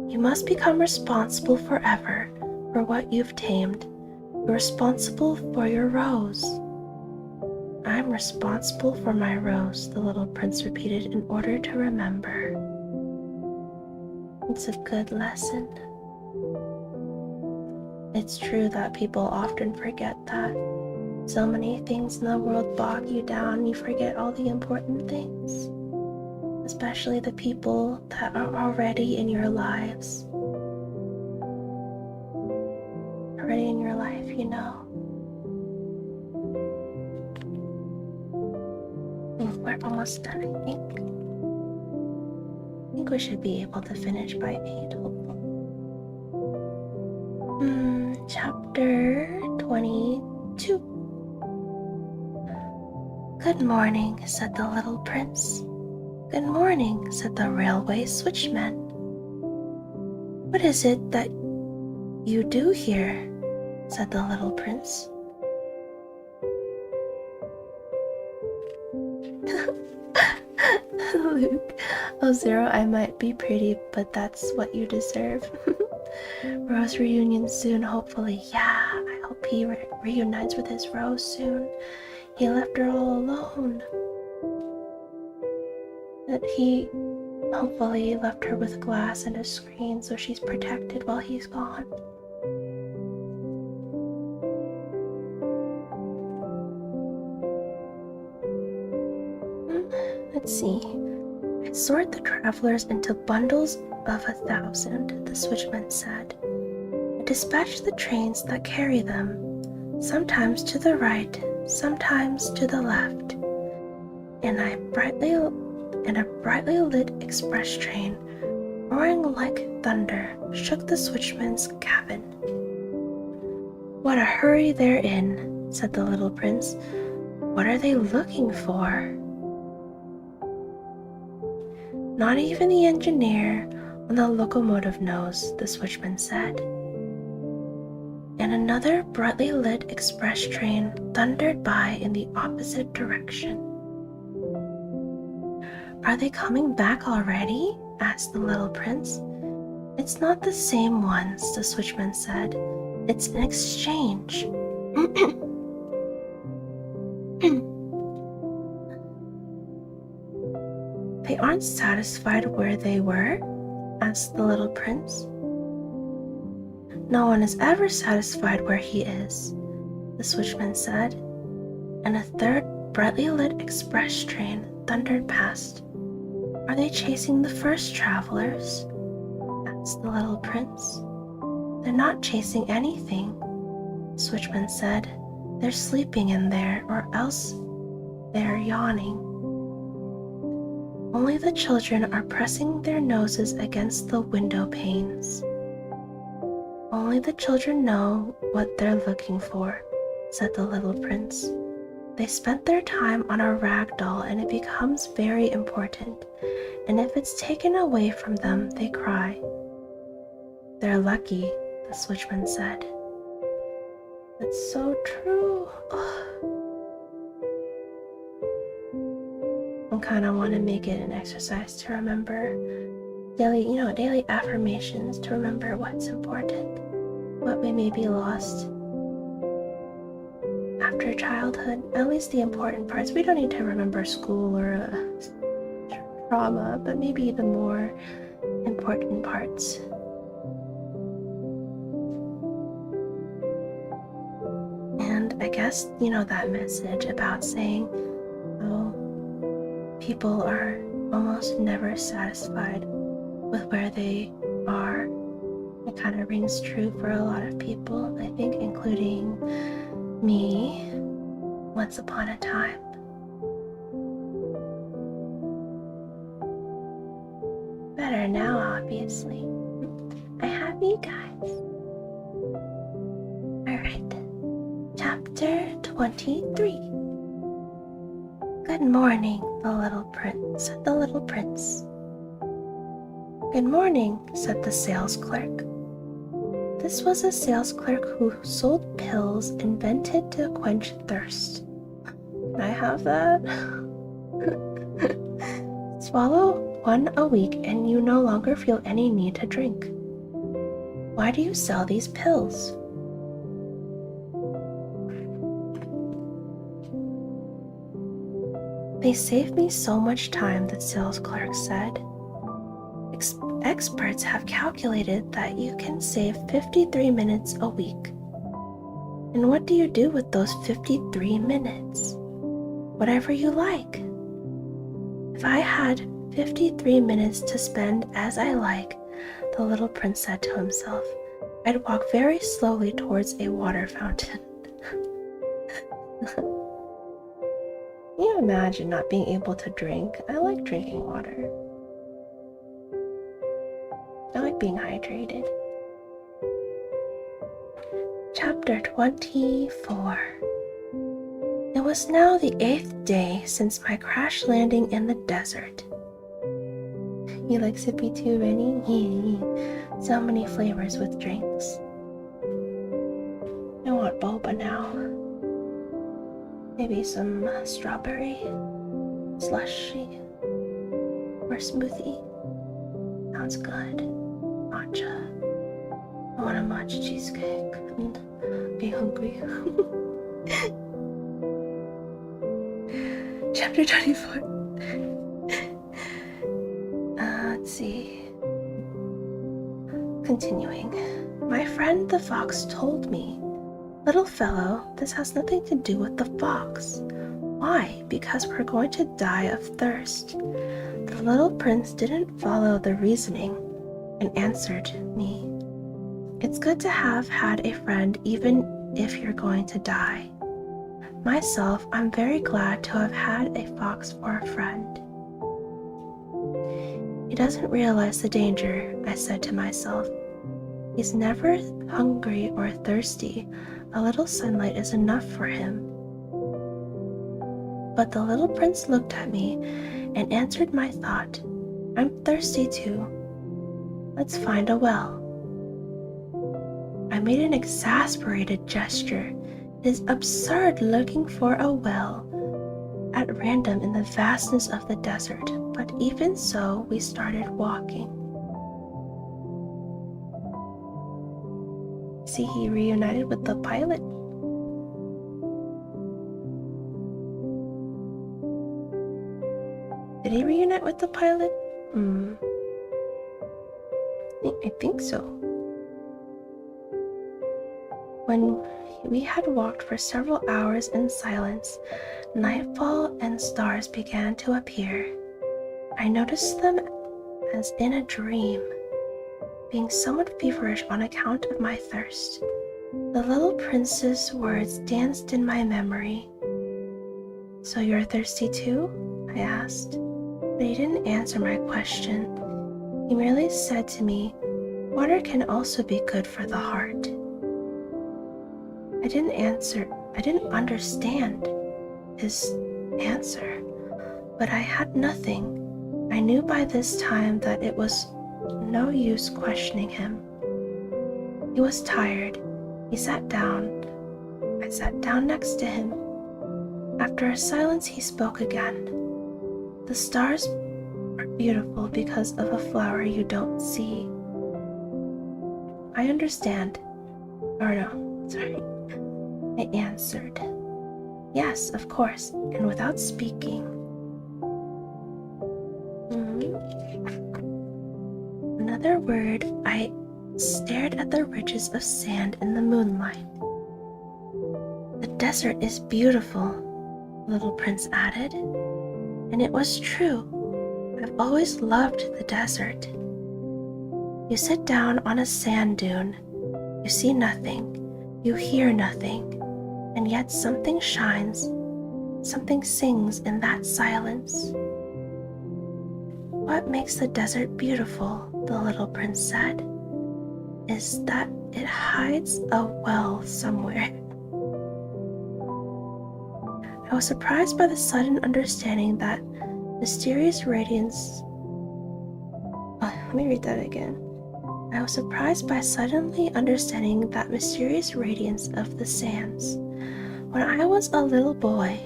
You must become responsible forever for what you've tamed. You're responsible for your rose. I'm responsible for my rose, the little prince repeated in order to remember. It's a good lesson. It's true that people often forget that. So many things in the world bog you down, you forget all the important things. Especially the people that are already in your lives. Already in your life, We're almost done, I think. I think we should be able to finish by 8, hopefully. Chapter 22. Good morning, said the little prince. Good morning, said the railway switchman. What is it that "You do hear," said the little prince. Luke, "Oh, Zero, I might be pretty, but that's what you deserve." "Rose reunion soon, hopefully." "Yeah, I hope he reunites with his Rose soon. He left her all alone." That he hopefully left her with glass and a screen so she's protected while he's gone. Let's see. "I sort the travelers into bundles of 1,000, the switchman said. "I dispatch the trains that carry them, sometimes to the right, sometimes to the left. And a brightly lit express train, roaring like thunder, shook the switchman's cabin." "What a hurry they're in," said the little prince. "What are they looking for?" "Not even the engineer on the locomotive knows," the switchman said. And another brightly lit express train thundered by in the opposite direction. "Are they coming back already?" asked the little prince. "It's not the same ones," the switchman said. "It's an exchange." "They aren't satisfied where they were?" asked the little prince. "No one is ever satisfied where he is," the switchman said. And a third brightly lit express train thundered past. "Are they chasing the first travelers?" asked the little prince. "They're not chasing anything," the switchman said. "They're sleeping in there, or else they're yawning. Only the children are pressing their noses against the window panes." "Only the children know what they're looking for," said the little prince. "They spent their time on a rag doll and it becomes very important, and if it's taken away from them, they cry." "They're lucky," the switchman said. That's so true. I kind of want to make it an exercise to remember daily affirmations, to remember what's important, what we may be lost after childhood, at least the important parts. We don't need to remember school or trauma, but maybe the more important parts. And I guess, that message about saying, people are almost never satisfied with where they are. It kind of rings true for a lot of people, I think, including me once upon a time. Better now, obviously. I have you guys. Alright, chapter 23. "Good morning, the little prince," said the little prince. "Good morning," said the sales clerk. This was a sales clerk who sold pills invented to quench thirst. Can I have that? "Swallow one a week and you no longer feel any need to drink. Why do you sell these pills?" "They save me so much time," the sales clerk said. Experts have calculated that you can save 53 minutes a week. And what do you do with those 53 minutes? Whatever you like. If I had 53 minutes to spend as I like, the little prince said to himself, I'd walk very slowly towards a water fountain. Can you imagine not being able to drink? I like drinking water. I like being hydrated. Chapter 24. It was now the 8th day since my crash landing in the desert. You like sippy too, Rennie? So many flavors with drinks. Maybe some strawberry slushy or smoothie. Sounds good. Matcha. I want a matcha cheesecake. I'm getting hungry. Chapter 24. Let's see. Continuing. My friend the fox told me, "Little fellow, this has nothing to do with the fox. Why? Because we're going to die of thirst." The little prince didn't follow the reasoning and answered me, "It's good to have had a friend even if you're going to die. Myself, I'm very glad to have had a fox for a friend." He doesn't realize the danger, I said to myself. He's never hungry or thirsty. A little sunlight is enough for him. But the little prince looked at me and answered my thought. "I'm thirsty too. Let's find a well." I made an exasperated gesture. It is absurd looking for a well at random in the vastness of the desert, but even so, we started walking. See, he reunited with the pilot. Did he reunite with the pilot? I think so. When we had walked for several hours in silence, nightfall and stars began to appear. I noticed them as in a dream, being somewhat feverish on account of my thirst. The little prince's words danced in my memory. "So you're thirsty too?" I asked. But he didn't answer my question. He merely said to me, "Water can also be good for the heart." I didn't understand his answer, but I had nothing. I knew by this time that it was no use questioning him. He was tired. He sat down. I sat down next to him. After a silence, he spoke again. "The stars are beautiful because of a flower you don't see." I understand. Or no, sorry. I answered. "Yes, of course," and without speaking. Another word, I stared at the ridges of sand in the moonlight. "The desert is beautiful," little prince added. And it was true. I've always loved the desert. You sit down on a sand dune. You see nothing. You hear nothing. And yet something shines. Something sings in that silence. "What makes the desert beautiful," the little prince said, "is that it hides a well somewhere." I was surprised by the sudden understanding that mysterious radiance. Let me read that again. I was surprised by suddenly understanding that mysterious radiance of the sands. When I was a little boy,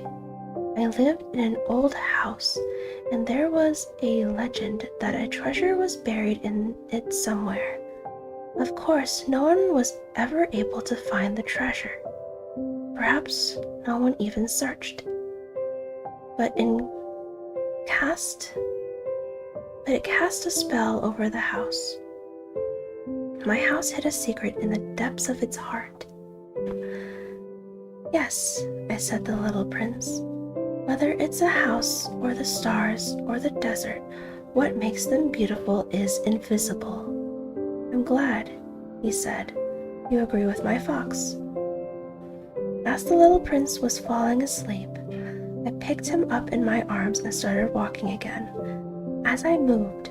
I lived in an old house, and there was a legend that a treasure was buried in it somewhere. Of course, no one was ever able to find the treasure. Perhaps no one even searched. But it cast a spell over the house. My house hid a secret in the depths of its heart. "Yes," I said to the little prince. "Whether it's a house or the stars or the desert, what makes them beautiful is invisible." "I'm glad," he said, "you agree with my fox." As the little prince was falling asleep, I picked him up in my arms and started walking again. As I moved,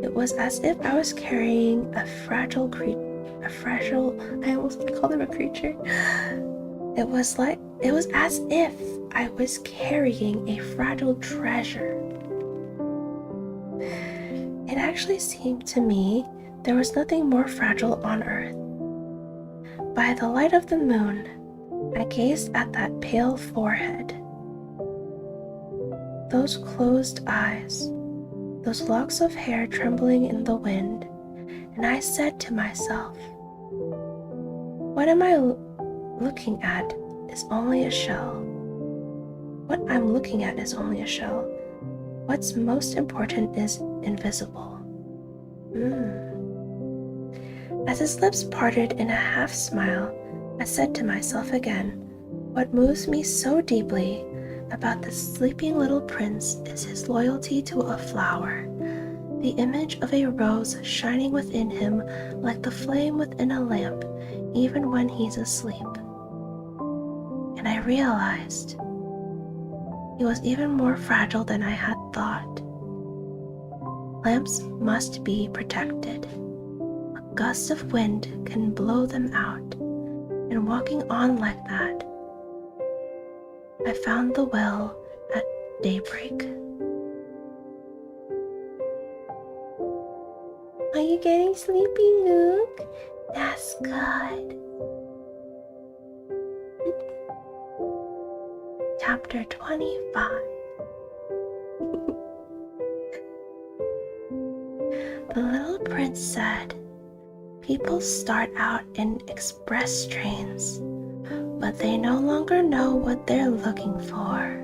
it was as if I was carrying I almost called him a creature. It was as if I was carrying a fragile treasure. It actually seemed to me there was nothing more fragile on earth. By the light of the moon, I gazed at that pale forehead, those closed eyes, those locks of hair trembling in the wind, and I said to myself, what am I looking at is only a shell. What I'm looking at is only a shell. What's most important is invisible. As his lips parted in a half smile, I said to myself again, what moves me so deeply about this sleeping little prince is his loyalty to a flower, the image of a rose shining within him like the flame within a lamp, even when he's asleep. And I realized he was even more fragile than I had thought. Lamps must be protected. A gust of wind can blow them out, and walking on like that, I found the well at daybreak. Are you getting sleepy, Luke? That's good. Chapter 25. The little prince said, people start out in express trains, but they no longer know what they're looking for.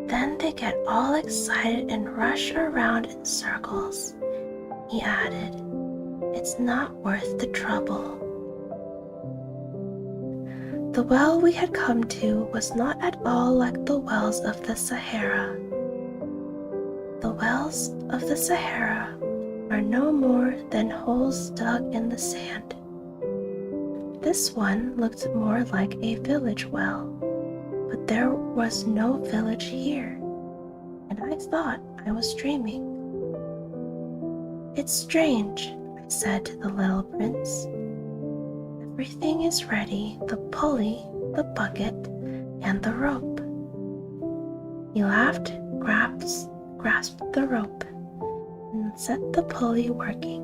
Then they get all excited and rush around in circles. He added, it's not worth the trouble. The well we had come to was not at all like the wells of the Sahara. The wells of the Sahara are no more than holes dug in the sand. This one looked more like a village well, but there was no village here, and I thought I was dreaming. It's strange, I said to the little prince. Everything is ready, the pulley, the bucket, and the rope. He laughed, grasped the rope, and set the pulley working.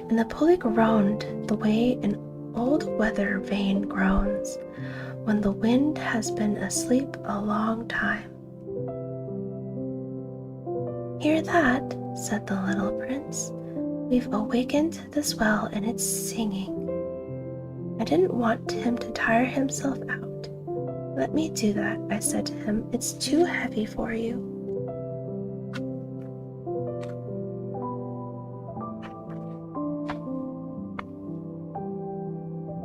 And the pulley groaned the way an old weather vane groans when the wind has been asleep a long time. Hear that, said the little prince. We've awakened this well and it's singing. I didn't want him to tire himself out. Let me do that, I said to him. It's too heavy for you.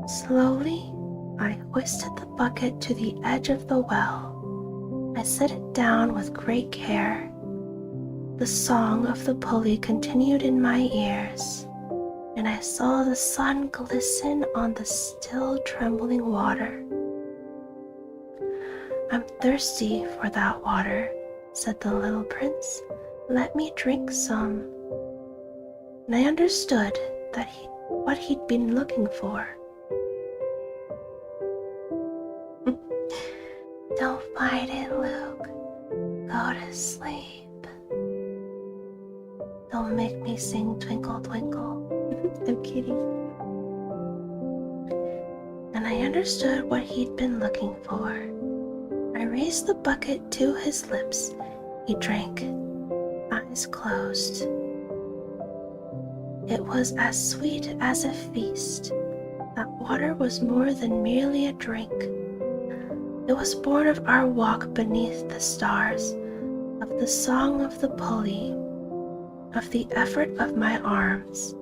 Slowly, I hoisted the bucket to the edge of the well. I set it down with great care. The song of the pulley continued in my ears, and I saw the sun glisten on the still trembling water. I'm thirsty for that water, said the little prince. Let me drink some. And I understood that what he'd been looking for. Don't fight it, Luke. Go to sleep. Don't make me sing Twinkle Twinkle. I'm kidding. And I understood what he'd been looking for. I raised the bucket to his lips. He drank, eyes closed. It was as sweet as a feast. That water was more than merely a drink. It was born of our walk beneath the stars, of the song of the pulley, of the effort of my arms.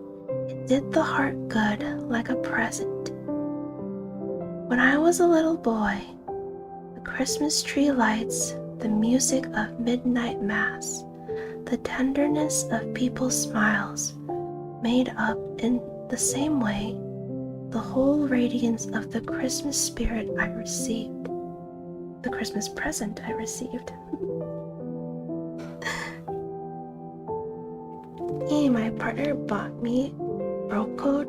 It did the heart good like a present. When I was a little boy, the Christmas tree lights, the music of midnight mass, the tenderness of people's smiles made up in the same way the whole radiance of the Christmas spirit I received, the Christmas present I received. My partner bought me Roco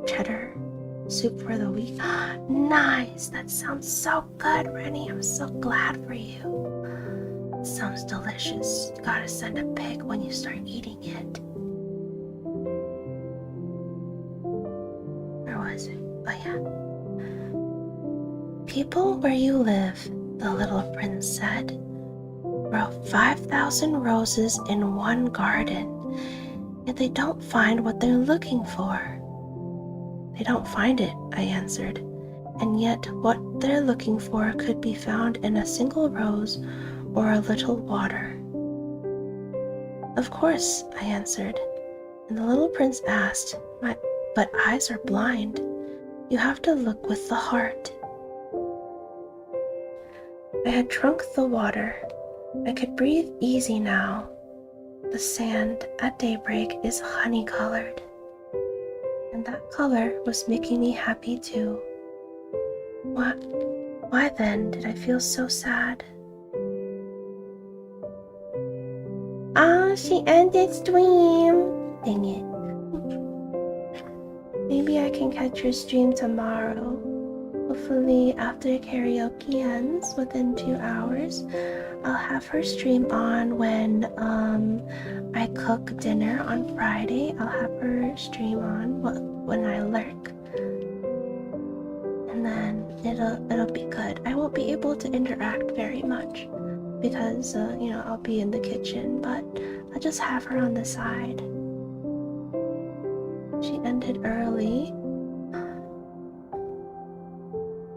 cheddar soup for the week. Nice! That sounds so good, Rennie. I'm so glad for you. It sounds delicious. You gotta send a pic when you start eating it. Where was it? Oh yeah. People where you live the little prince said. Grow 5,000 roses in one garden, yet they don't find what they're looking for. They don't find it, I answered, and yet what they're looking for could be found in a single rose or a little water. Of course, I answered, and the little prince asked, but eyes are blind. You have to look with the heart. I had drunk the water. I could breathe easy now. The sand at daybreak is honey-colored, and that color was making me happy too. Why then did I feel so sad? She ended stream. Dang it. Maybe I can catch your stream tomorrow. Hopefully after karaoke ends within 2 hours, I'll have her stream on when I cook dinner on Friday. I'll have her stream on when I lurk. And then it'll be good. I won't be able to interact very much because I'll be in the kitchen, but I'll just have her on the side. She ended early.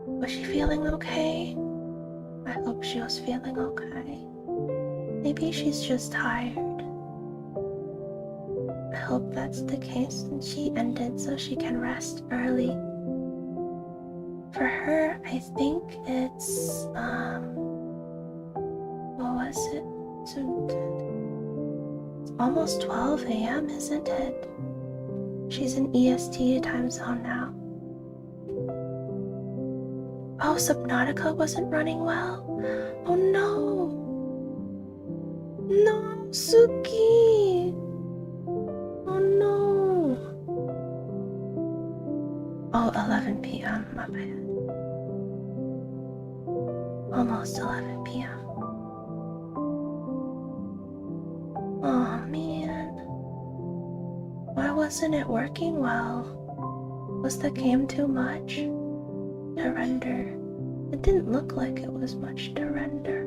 Was she feeling okay? I hope she was feeling okay. Maybe she's just tired. I hope that's the case and she ended so she can rest early. For her, I think it's, what was it? It's almost 12 a.m., isn't it? She's in EST time zone now. Oh, Subnautica wasn't running well? Oh no! No, Suki! Oh no! Oh, 11 p.m., my bad. Almost 11 p.m. Oh man. Why wasn't it working well? Was the game too much to render? It didn't look like it was much to render.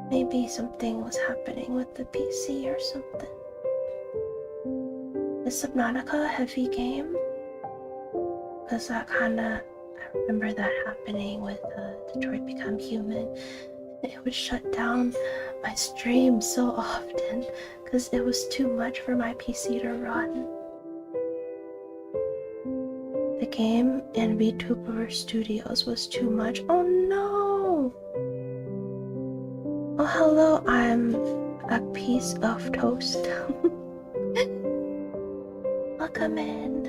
Maybe something was happening with the PC or something. Is Subnautica a heavy game? Because I remember that happening with Detroit Become Human. It would shut down my stream so often because it was too much for my PC to run. The game in VTuber Studios was too much. Oh no! Oh hello, I'm a piece of toast. Welcome in.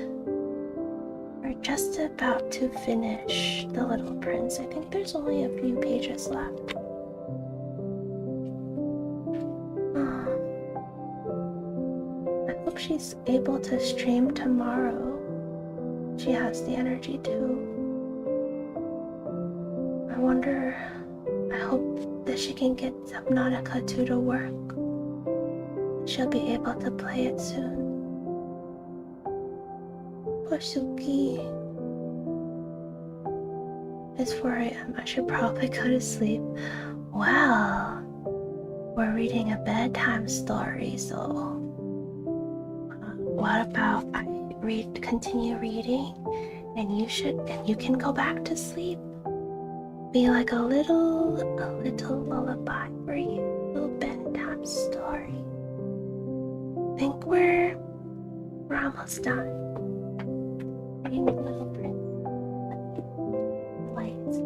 We're just about to finish The Little Prince. I think there's only a few pages left. I hope she's able to stream tomorrow. She has the energy too. I hope that she can get Subnautica 2 to work. She'll be able to play it soon. Poor Suki. It's 4 a.m. I should probably go to sleep. Well, we're reading a bedtime story, so what about I continue reading and you can go back to sleep. Be like a little lullaby for you, a little bedtime story. I think we're almost done. Reading The Little Prince. Lights.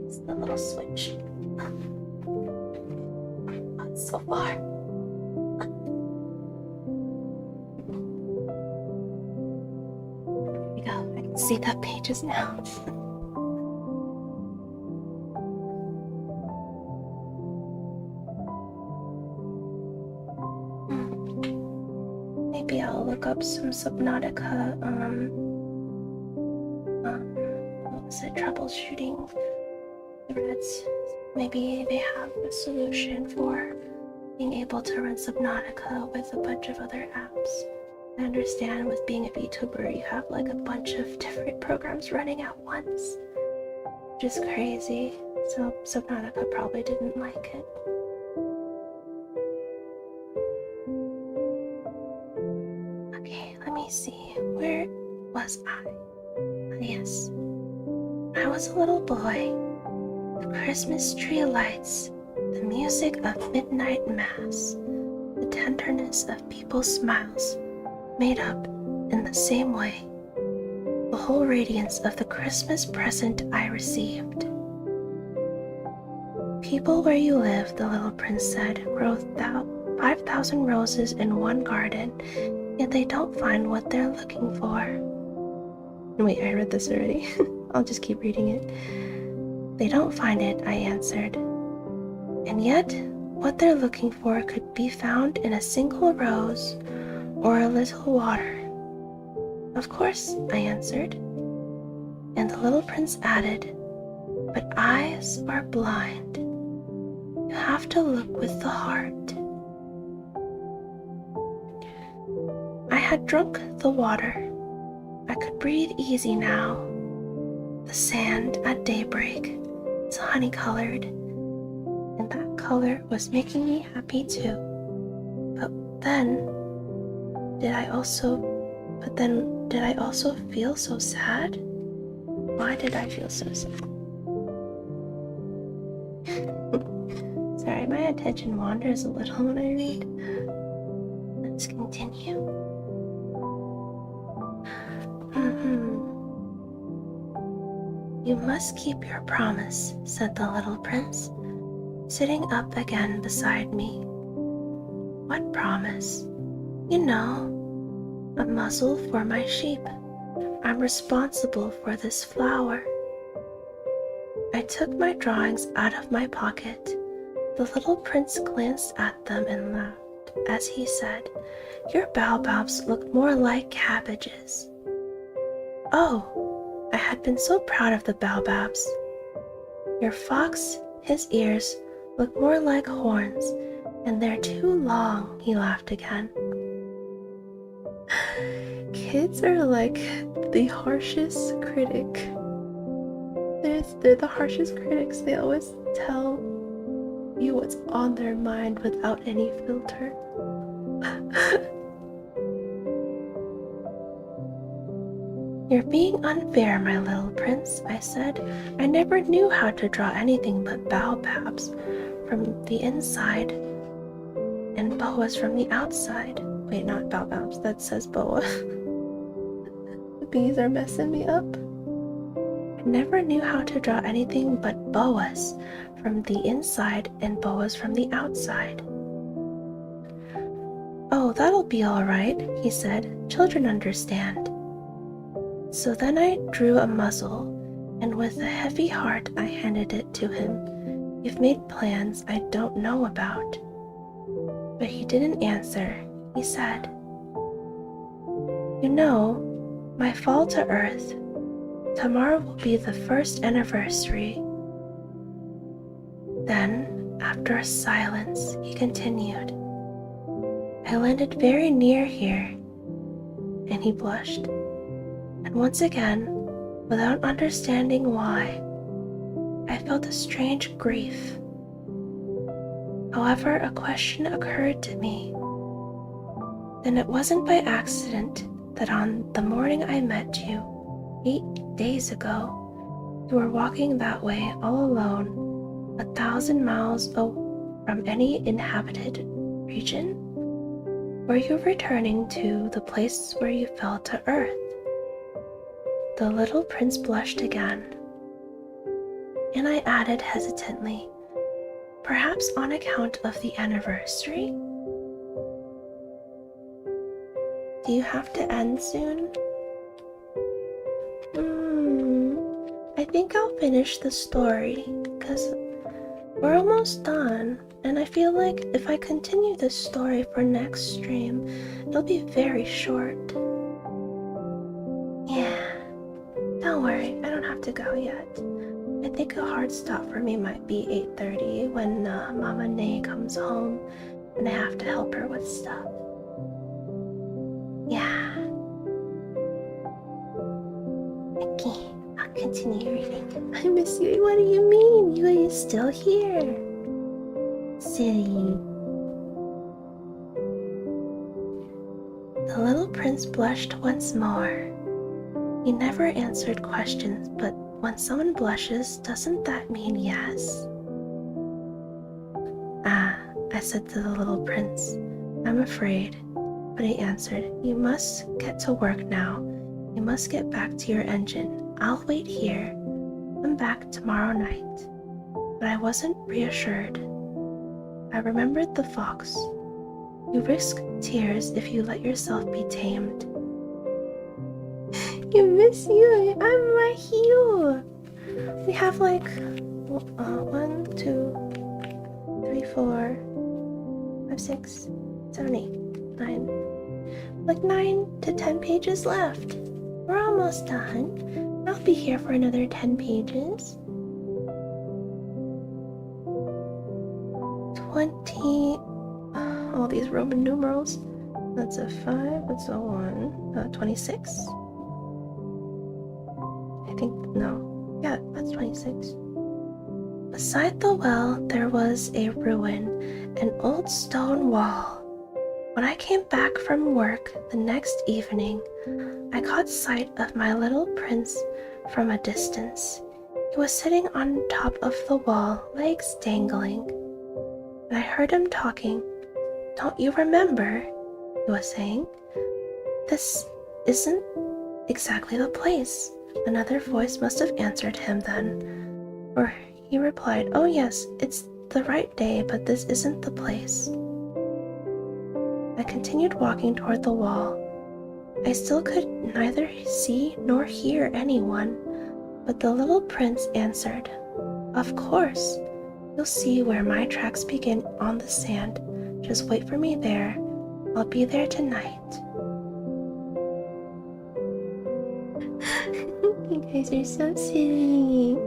It's the little switch. Not so far. There we go. I can see the pages now. Maybe I'll look up some Subnautica, what was it, troubleshooting threads. Maybe they have a solution for being able to run Subnautica with a bunch of other apps. I understand with being a VTuber, you have like a bunch of different programs running at once. which is crazy. So Subnautica probably didn't like it. Okay, let me see. Where was I? Yes. I was a little boy. The Christmas tree lights, the music of midnight mass, the tenderness of people's smiles, made up in the same way the whole radiance of the Christmas present I received. People where you live, the little prince said, grow 5,000 roses in one garden, yet they don't find what they're looking for. Wait, I read this already. I'll just keep reading it. They don't find it, I answered. And yet, what they're looking for could be found in a single rose or a little water. Of course, I answered. And the little prince added, but eyes are blind. You have to look with the heart. I had drunk the water. I could breathe easy now. The sand at daybreak is honey-colored, and that color was making me happy too. But then, did I also feel so sad? Why did I feel so sad? Sorry, my attention wanders a little when I read. Let's continue. You must keep your promise, said the little prince, sitting up again beside me. What promise? You know, a muzzle for my sheep. I'm responsible for this flower. I took my drawings out of my pocket. The little prince glanced at them and laughed as he said, your baobabs look more like cabbages. Oh, I had been so proud of the baobabs. Your fox, his ears look more like horns, and they're too long, he laughed again. Kids are like the harshest critic. They're the harshest critics. They always tell you what's on their mind without any filter. You're being unfair, my little prince, I said. I never knew how to draw anything but baobabs from the inside and boas from the outside. Wait, not baobabs, that says boa. The bees are messing me up. I never knew how to draw anything but boas from the inside and boas from the outside. Oh, that'll be all right, he said. Children understand. So then I drew a muzzle, and with a heavy heart I handed it to him. You've made plans I don't know about. But he didn't answer. He said, you know, my fall to earth, tomorrow will be the first anniversary. Then, after a silence, he continued, I landed very near here, and he blushed. And once again, without understanding why, I felt a strange grief. However, a question occurred to me. Then it wasn't by accident that on the morning I met you, 8 days ago, you were walking that way all alone, 1,000 miles from any inhabited region? Were you returning to the place where you fell to earth? The little prince blushed again, and I added hesitantly, perhaps on account of the anniversary? Do you have to end soon? I think I'll finish the story, because we're almost done, and I feel like if I continue this story for next stream, it'll be very short. Yeah. Don't worry, I don't have to go yet. I think a hard stop for me might be 8:30 when Mama Nay comes home and I have to help her with stuff. Yeah. Okay, I'll continue. continue reading. I miss you. What do you mean? You are still here. Silly. The little prince blushed once more. He never answered questions, but when someone blushes, doesn't that mean yes? Ah, I said to the little prince, I'm afraid. But he answered, you must get to work now. You must get back to your engine. I'll wait here. Come back tomorrow night. But I wasn't reassured. I remembered the fox. You risk tears if you let yourself be tamed. You miss you. I'm right here. We have like 1, 2, 3, 4, 5, 6, 7, 8, 9. Like 9 to 10 pages left. We're almost done. I'll be here for another 10 pages. 20. All these Roman numerals. That's a 5. That's a 1. 26. I think, no. Yeah, that's 26. Beside the well, there was a ruin, an old stone wall. When I came back from work the next evening, I caught sight of my little prince from a distance. He was sitting on top of the wall, legs dangling. And I heard him talking. Don't you remember? He was saying. This isn't exactly the place. Another voice must have answered him then. Or he replied, oh yes, it's the right day, but this isn't the place. I continued walking toward the wall. I still could neither see nor hear anyone, but the little prince answered, of course, you'll see where my tracks begin on the sand. Just wait for me there. I'll be there tonight. You guys are so silly.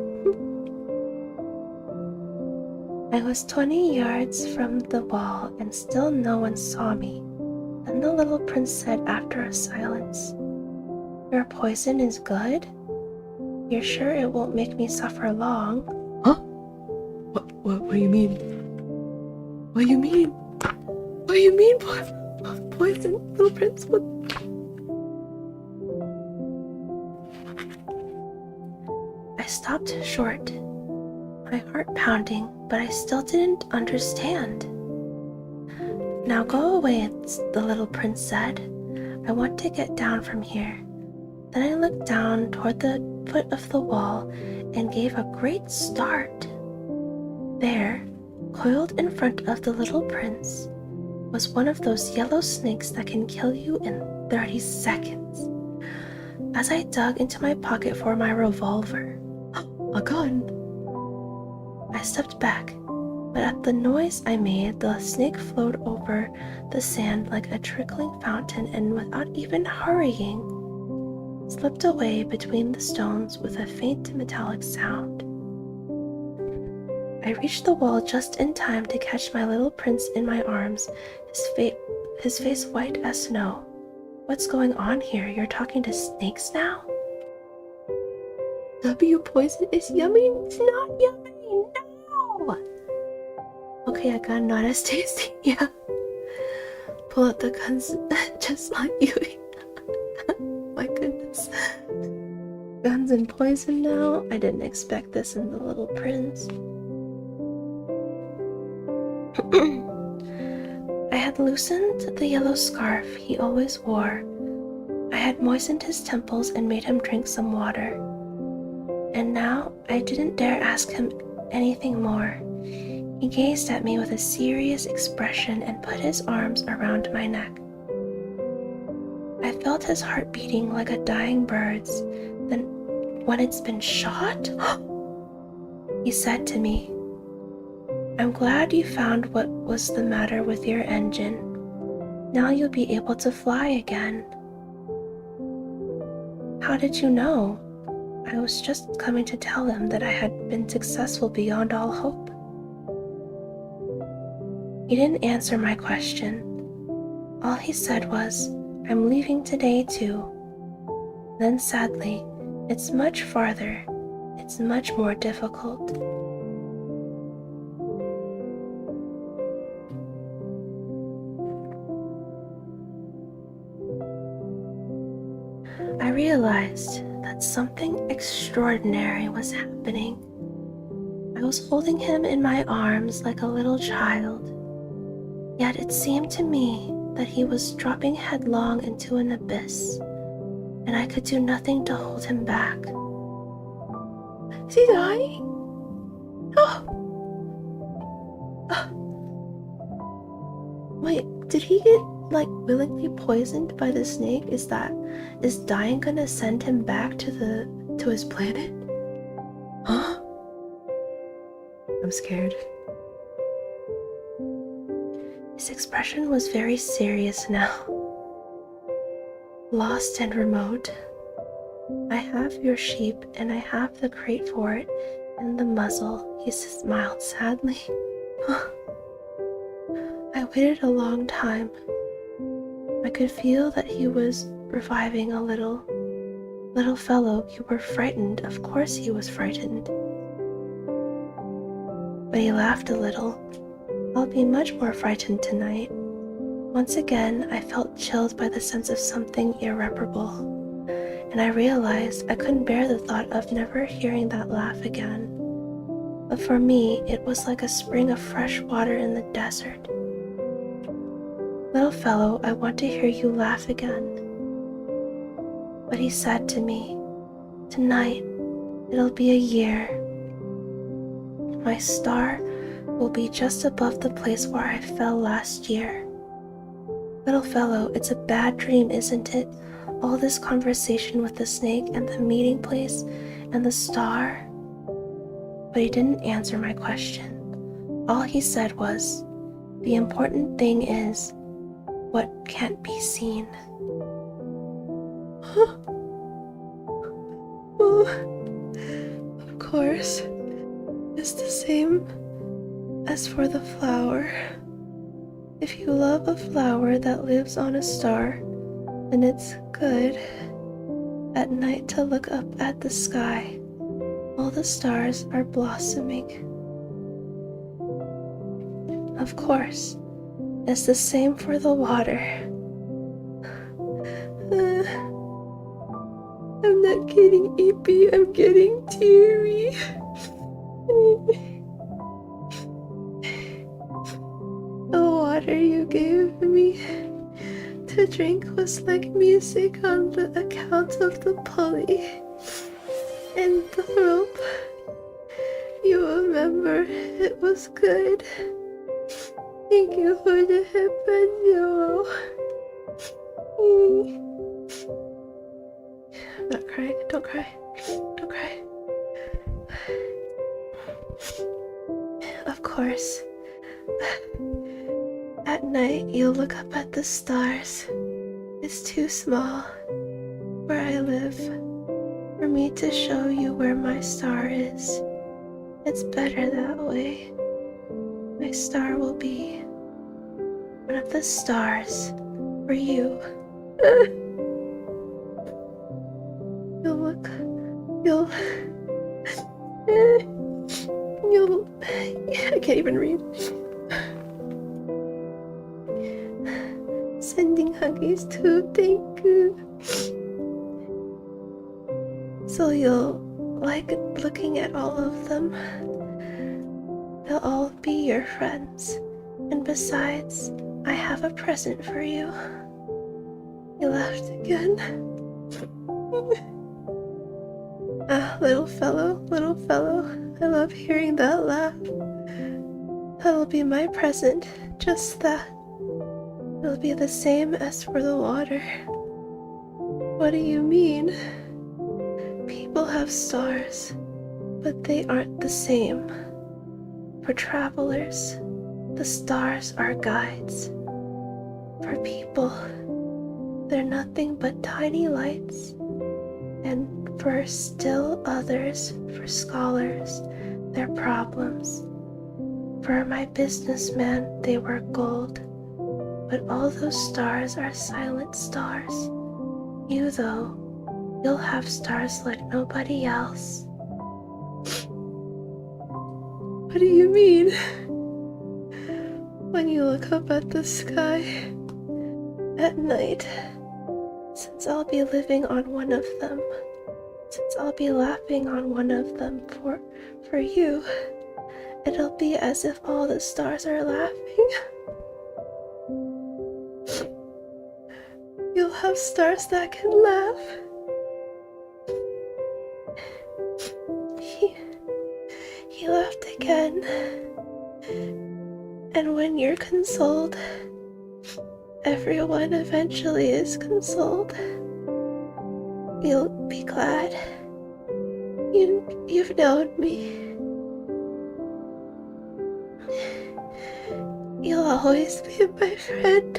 I was 20 yards from the wall and still no one saw me. Then the little prince said after a silence, your poison is good? You're sure it won't make me suffer long? Huh? What do you mean? What do you mean? What do you mean? Poison, little prince? What? I stopped short, my heart pounding, but I still didn't understand. Now go away, the little prince said. I want to get down from here. Then I looked down toward the foot of the wall and gave a great start. There, coiled in front of the little prince, was one of those yellow snakes that can kill you in 30 seconds. As I dug into my pocket for my revolver, A gun? I stepped back, but at the noise I made, the snake flowed over the sand like a trickling fountain and without even hurrying, slipped away between the stones with a faint metallic sound. I reached the wall just in time to catch my little prince in my arms, his face white as snow. What's going on here? You're talking to snakes now? W poison is yummy. It's not yummy, no! Okay, I got not as tasty, yeah. Pull out the guns just like you. My goodness. Guns and poison now? I didn't expect this in the little prince. I had loosened the yellow scarf he always wore. I had moistened his temples and made him drink some water. And now I didn't dare ask him anything more. He gazed at me with a serious expression and put his arms around my neck. I felt his heart beating like a dying bird's. Then, when it's been shot, he said to me, I'm glad you found what was the matter with your engine. Now you'll be able to fly again. How did you know? I was just coming to tell him that I had been successful beyond all hope. He didn't answer my question. All he said was, I'm leaving today too. Then sadly, it's much farther. it's much more difficult. I realized that something extraordinary was happening. I was holding him in my arms like a little child, yet it seemed to me that he was dropping headlong into an abyss, and I could do nothing to hold him back. Is he dying? Oh! Wait, did he get, willingly poisoned by the snake? Is dying gonna send him back to his planet? Huh? I'm scared. His expression was very serious now. Lost and remote. I have your sheep and I have the crate for it and the muzzle, he smiled sadly. I waited a long time. I could feel that he was reviving a little. Little fellow, you were frightened. Of course he was frightened. But he laughed a little. I'll be much more frightened tonight. Once again, I felt chilled by the sense of something irreparable, and I realized I couldn't bear the thought of never hearing that laugh again. But for me, it was like a spring of fresh water in the desert. Little fellow, I want to hear you laugh again. But he said to me, tonight, it'll be a year. My star will be just above the place where I fell last year. Little fellow, it's a bad dream, isn't it? All this conversation with the snake and the meeting place and the star. But he didn't answer my question. All he said was, the important thing is what can't be seen. Well, of course, it's the same as for the flower. If you love a flower that lives on a star, then it's good at night to look up at the sky. All the stars are blossoming. Of course, it's the same for the water. I'm not getting eepy, I'm getting teary. The water you gave me to drink was like music on the account of the pulley. And the rope, you remember, it was good. Thank you for the hip I'm not crying, don't cry, don't cry. Of course, at night you'll look up at the stars. It's too small where I live for me to show you where my star is. It's better that way. My star will be one of the stars for you. I can't even read. Sending huggies too, thank you. So you'll like looking at all of them. They'll all be your friends. And besides, I have a present for you. He laughed again. Little fellow, I love hearing that laugh. That'll be my present, just that. It'll be the same as for the water. What do you mean? People have stars, but they aren't the same. For travelers, the stars are guides. For people, they're nothing but tiny lights. And for still others, for scholars, they're problems. For my businessman, they were gold. But all those stars are silent stars. You, though, you'll have stars like nobody else. What do you mean? When you look up at the sky at night, since I'll be living on one of them, since I'll be laughing on one of them for you, it'll be as if all the stars are laughing. You'll have stars that can laugh. He laughed again. And when you're consoled, everyone eventually is consoled. You'll be glad. You've known me. You'll always be my friend.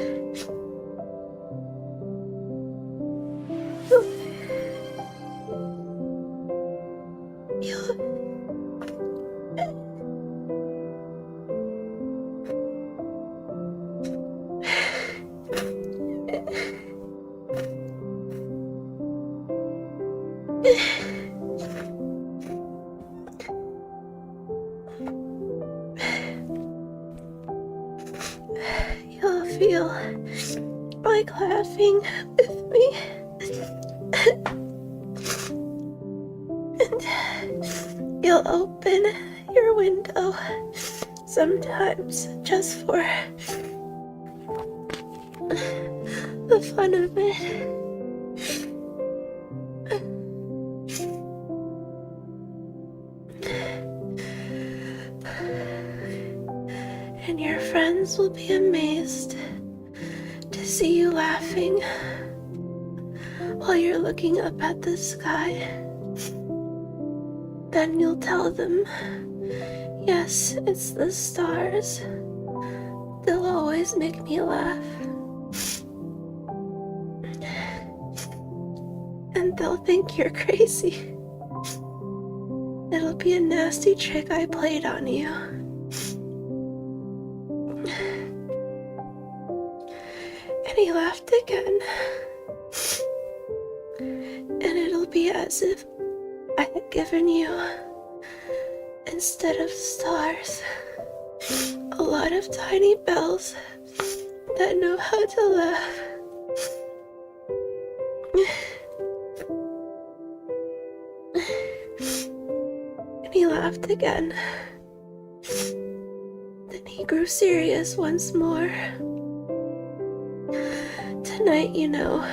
You'll feel like laughing with me. And you'll open your window sometimes just for the fun of it. And your friends will be amazed to see you laughing while you're looking up at the sky. Then you'll tell them, yes, it's the stars. They'll always make me laugh. And they'll think you're crazy. It'll be a nasty trick I played on you. And he laughed again. And it'll be as if I had given you, instead of stars, a lot of tiny bells that know how to laugh. And he laughed again. Then he grew serious once more. Tonight, you know,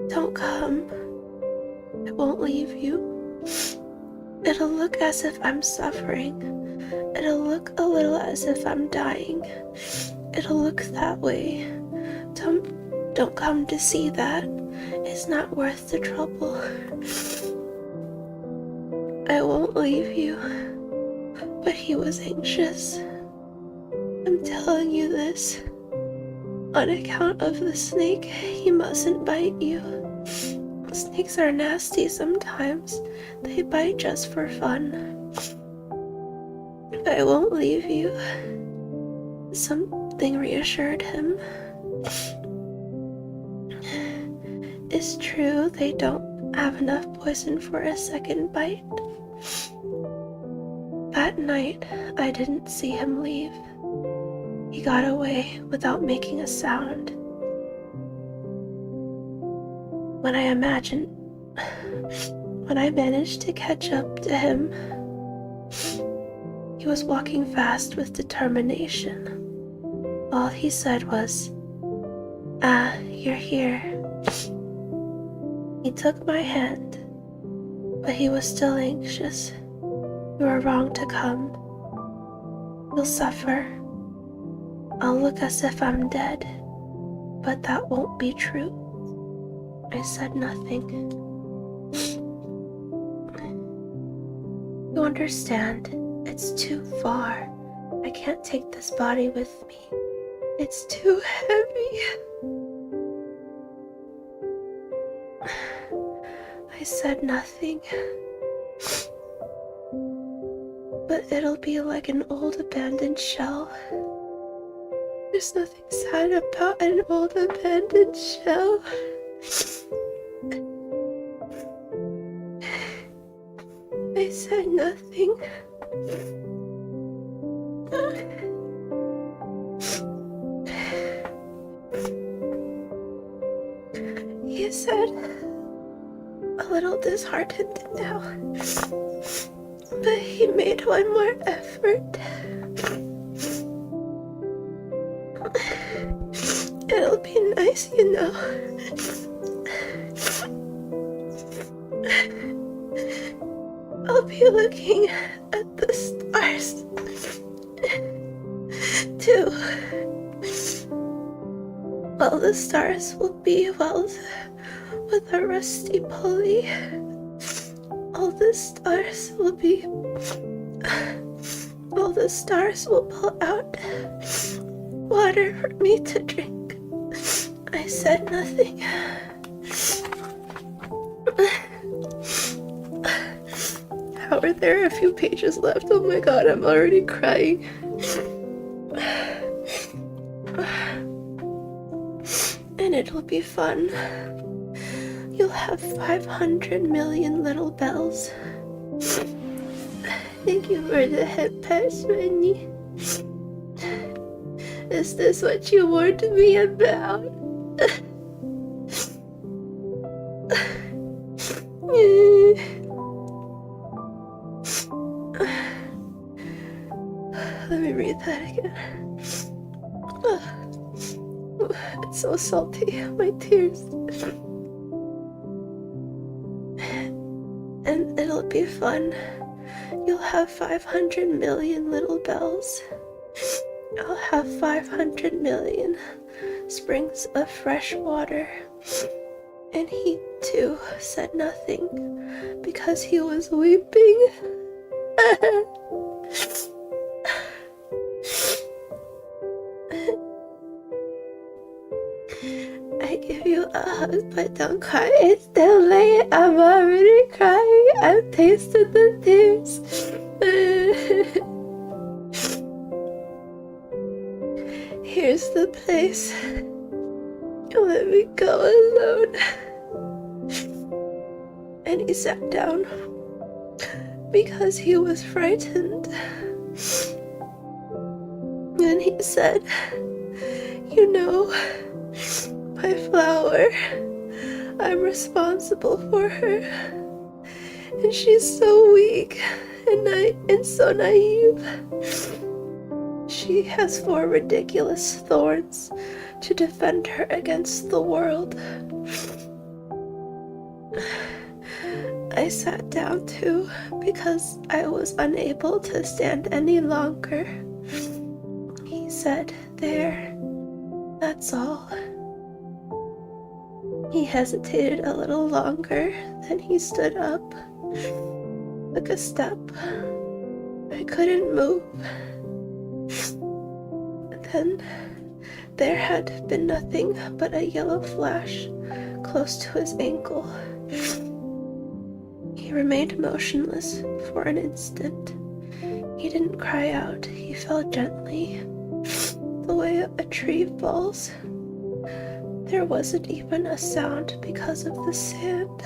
don't come. I won't leave you. It'll look as if I'm suffering. It'll look a little as if I'm dying. It'll look that way. Don't come to see that. It's not worth the trouble. I won't leave you. But he was anxious. I'm telling you this. On account of the snake, he mustn't bite you. Snakes are nasty sometimes. They bite just for fun. I won't leave you. Something reassured him. It's true they don't have enough poison for a second bite. That night, I didn't see him leave. He got away without making a sound. When I managed to catch up to him, he was walking fast with determination. All he said was, you're here. He took my hand, but he was still anxious. You were wrong to come. You'll suffer. I'll look as if I'm dead, but that won't be true. I said nothing. You understand, it's too far. I can't take this body with me. It's too heavy. I said nothing. But it'll be like an old abandoned shell. There's nothing sad about an old abandoned shell. I said nothing. He said, a little disheartened now, but he made one more effort. It'll be nice, you know. I'll be looking at the stars too. Well, the stars will be welded with a rusty pulley. All the stars will pull out water for me to drink. I said nothing. How are there a few pages left? Oh my god, I'm already crying. And it'll be fun. You'll have 500 million little bells. Thank you for the head pats, Rennie. Is this what you warned me about? Let me read that again. It's so salty, my tears. And it'll be fun. You'll have 500 million little bells. I'll have 500 million springs of fresh water. And he too said nothing because he was weeping. I give you a hug, but don't cry. It's still late. I'm already crying. I've tasted the tears. Here's the place. Let me go alone. And he sat down because he was frightened. And he said, you know, my flower, I'm responsible for her. And she's so weak and so naive. She has 4 ridiculous thorns to defend her against the world. I sat down too because I was unable to stand any longer. He said, there, that's all. He hesitated a little longer, then he stood up, took a step. I couldn't move. Then there had been nothing but a yellow flash close to his ankle. He remained motionless for an instant. He didn't cry out. He fell gently, the way a tree falls. There wasn't even a sound because of the sand.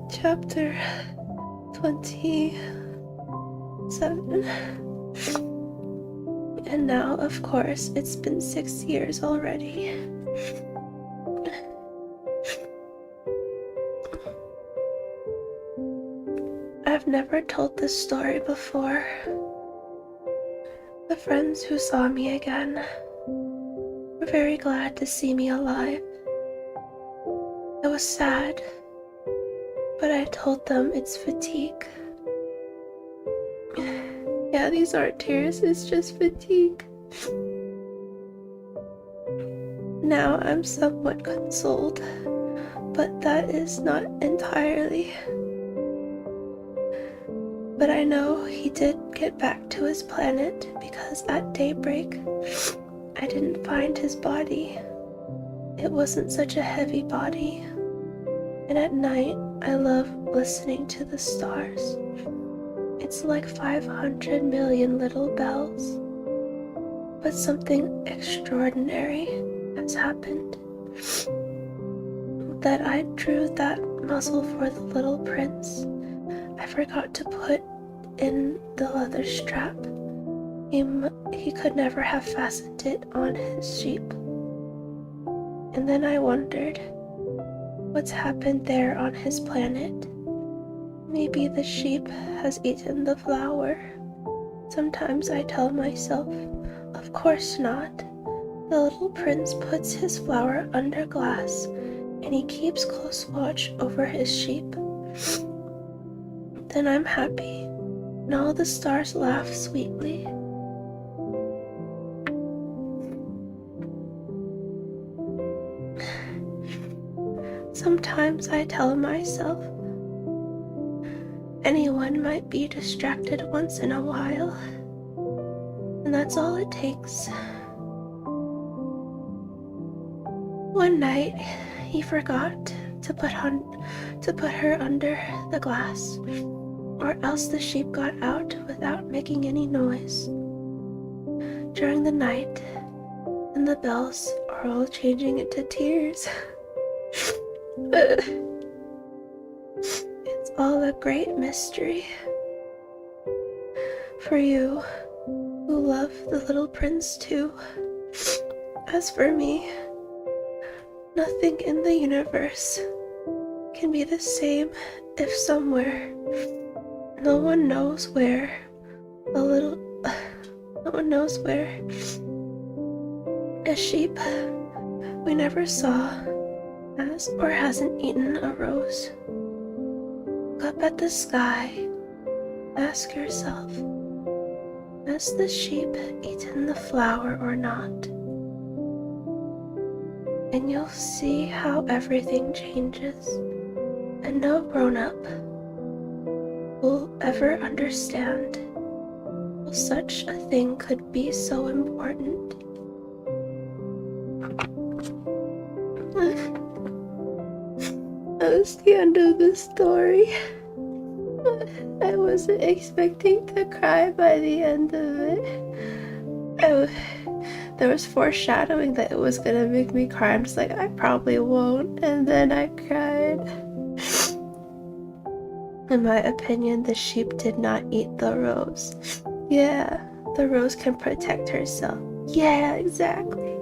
Chapter 27. And now, of course, it's been 6 years already. I've never told this story before. The friends who saw me again were very glad to see me alive. I was sad, but I told them it's fatigue. Yeah, these aren't tears, it's just fatigue. Now I'm somewhat consoled, but that is not entirely. But I know he did get back to his planet because at daybreak, I didn't find his body. It wasn't such a heavy body. And at night, I love listening to the stars. It's like 500 million little bells. But something extraordinary has happened. That I drew that muzzle for the little prince. I forgot to put in the leather strap. He could never have fastened it on his sheep. And then I wondered, what's happened there on his planet? Maybe the sheep has eaten the flour. Sometimes I tell myself, of course not. The little prince puts his flour under glass, and he keeps close watch over his sheep. Then I'm happy, and all the stars laugh sweetly. Sometimes I tell myself, anyone might be distracted once in a while, and that's all it takes. One night, he forgot to put her under the glass, or else the sheep got out without making any noise. During the night, and the bells are all changing into tears. It's all a great mystery. For you, who love the little prince too. As for me, nothing in the universe can be the same if somewhere, no one knows where, a sheep we never saw has or hasn't eaten a rose. Look up at the sky. Ask yourself, has the sheep eaten the flour or not? And you'll see how everything changes, and no grown-up will ever understand how such a thing could be so important. That was the end of the story. I wasn't expecting to cry by the end of it. There was foreshadowing that it was gonna make me cry. I'm just like, I probably won't. And then I cried. In my opinion, the sheep did not eat the rose. Yeah, the rose can protect herself. Yeah, exactly.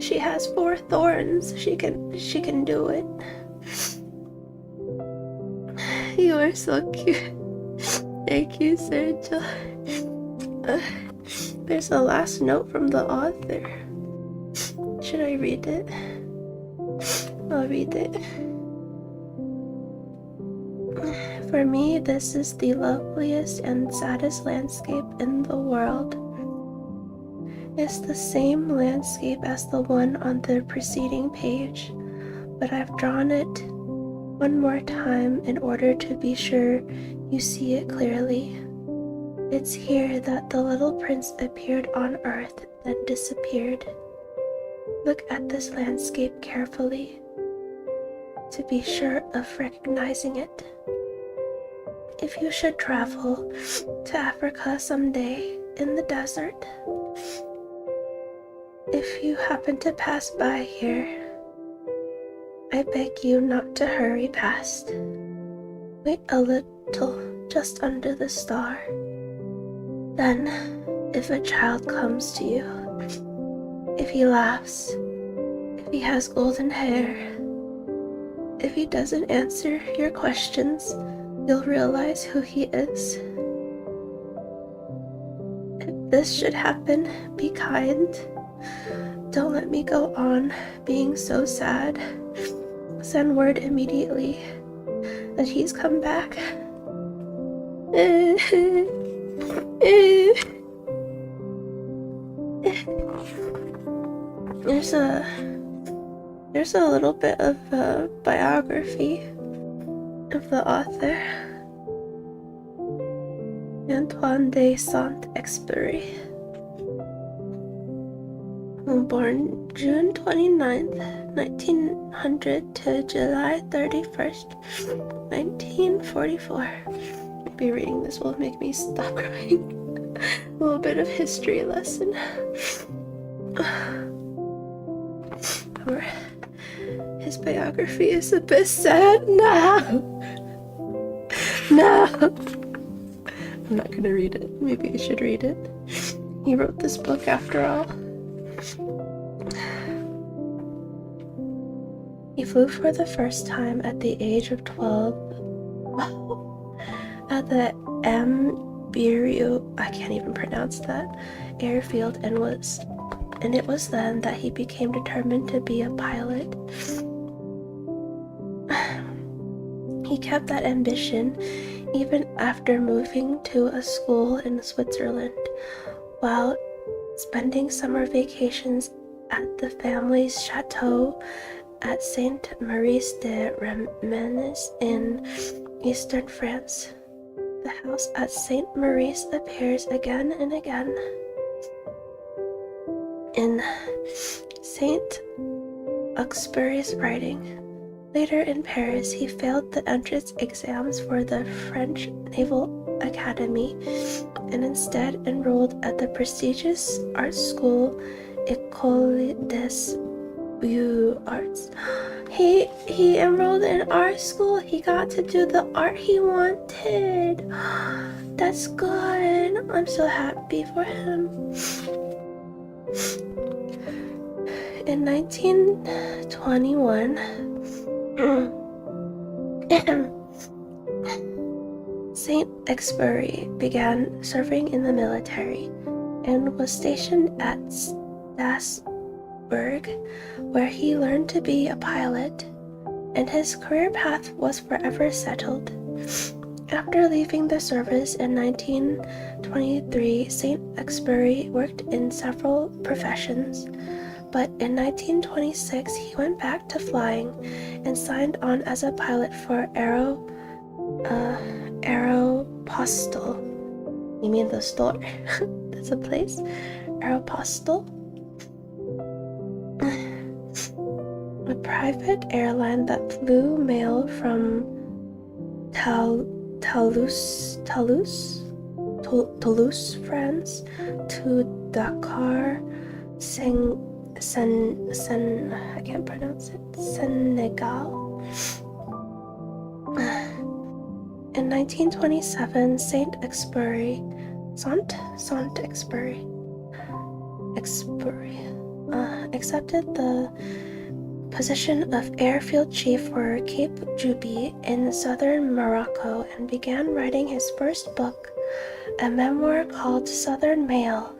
She has 4 thorns. She can do it. You are so cute. Thank you, Sergio. There's a last note from the author. Should I read it? I'll read it. For me, this is the loveliest and saddest landscape in the world. It's the same landscape as the one on the preceding page, but I've drawn it one more time in order to be sure you see it clearly. It's here that the little prince appeared on earth, then disappeared. Look at this landscape carefully to be sure of recognizing it. If you should travel to Africa someday in the desert, if you happen to pass by here, I beg you not to hurry past. Wait a little just under the star. Then, if a child comes to you, if he laughs, if he has golden hair, if he doesn't answer your questions, you'll realize who he is. If this should happen, be kind. Don't let me go on being so sad. Send word immediately that he's come back. There's a little bit of a biography of the author, Antoine de Saint-Exupéry. Born June 29th, 1900 to July 31st, 1944. Maybe reading this will make me stop crying. A little bit of history lesson. His biography is a bit sad now. No! I'm not gonna read it. Maybe I should read it. He wrote this book after all. He flew for the first time at the age of 12 at the I can't even pronounce that, airfield, and it was then that he became determined to be a pilot. He kept that ambition even after moving to a school in Switzerland, while spending summer vacations at the family's chateau at Saint Maurice de Remenes in eastern France. The house at Saint Maurice appears again and again. In Saint Exupéry's writing. Later in Paris, he failed the entrance exams for the French Naval Academy and instead enrolled at the prestigious art school École des Beaux-Arts. He enrolled in art school. He got to do the art he wanted. That's good. I'm so happy for him. In 1921, Saint Exupéry began serving in the military and was stationed at Strasbourg, where he learned to be a pilot, and his career path was forever settled. After leaving the service in 1923, Saint Exupéry worked in several professions, but in 1926 he went back to flying and signed on as a pilot for Aeropostale. You mean the store? That's a place? Aeropostale? A private airline that flew mail from Toulouse, France to Dakar, I can't pronounce it, Senegal. In 1927, Saint Exupéry accepted the position of airfield chief for Cape Juby in southern Morocco and began writing his first book, a memoir called Southern Mail,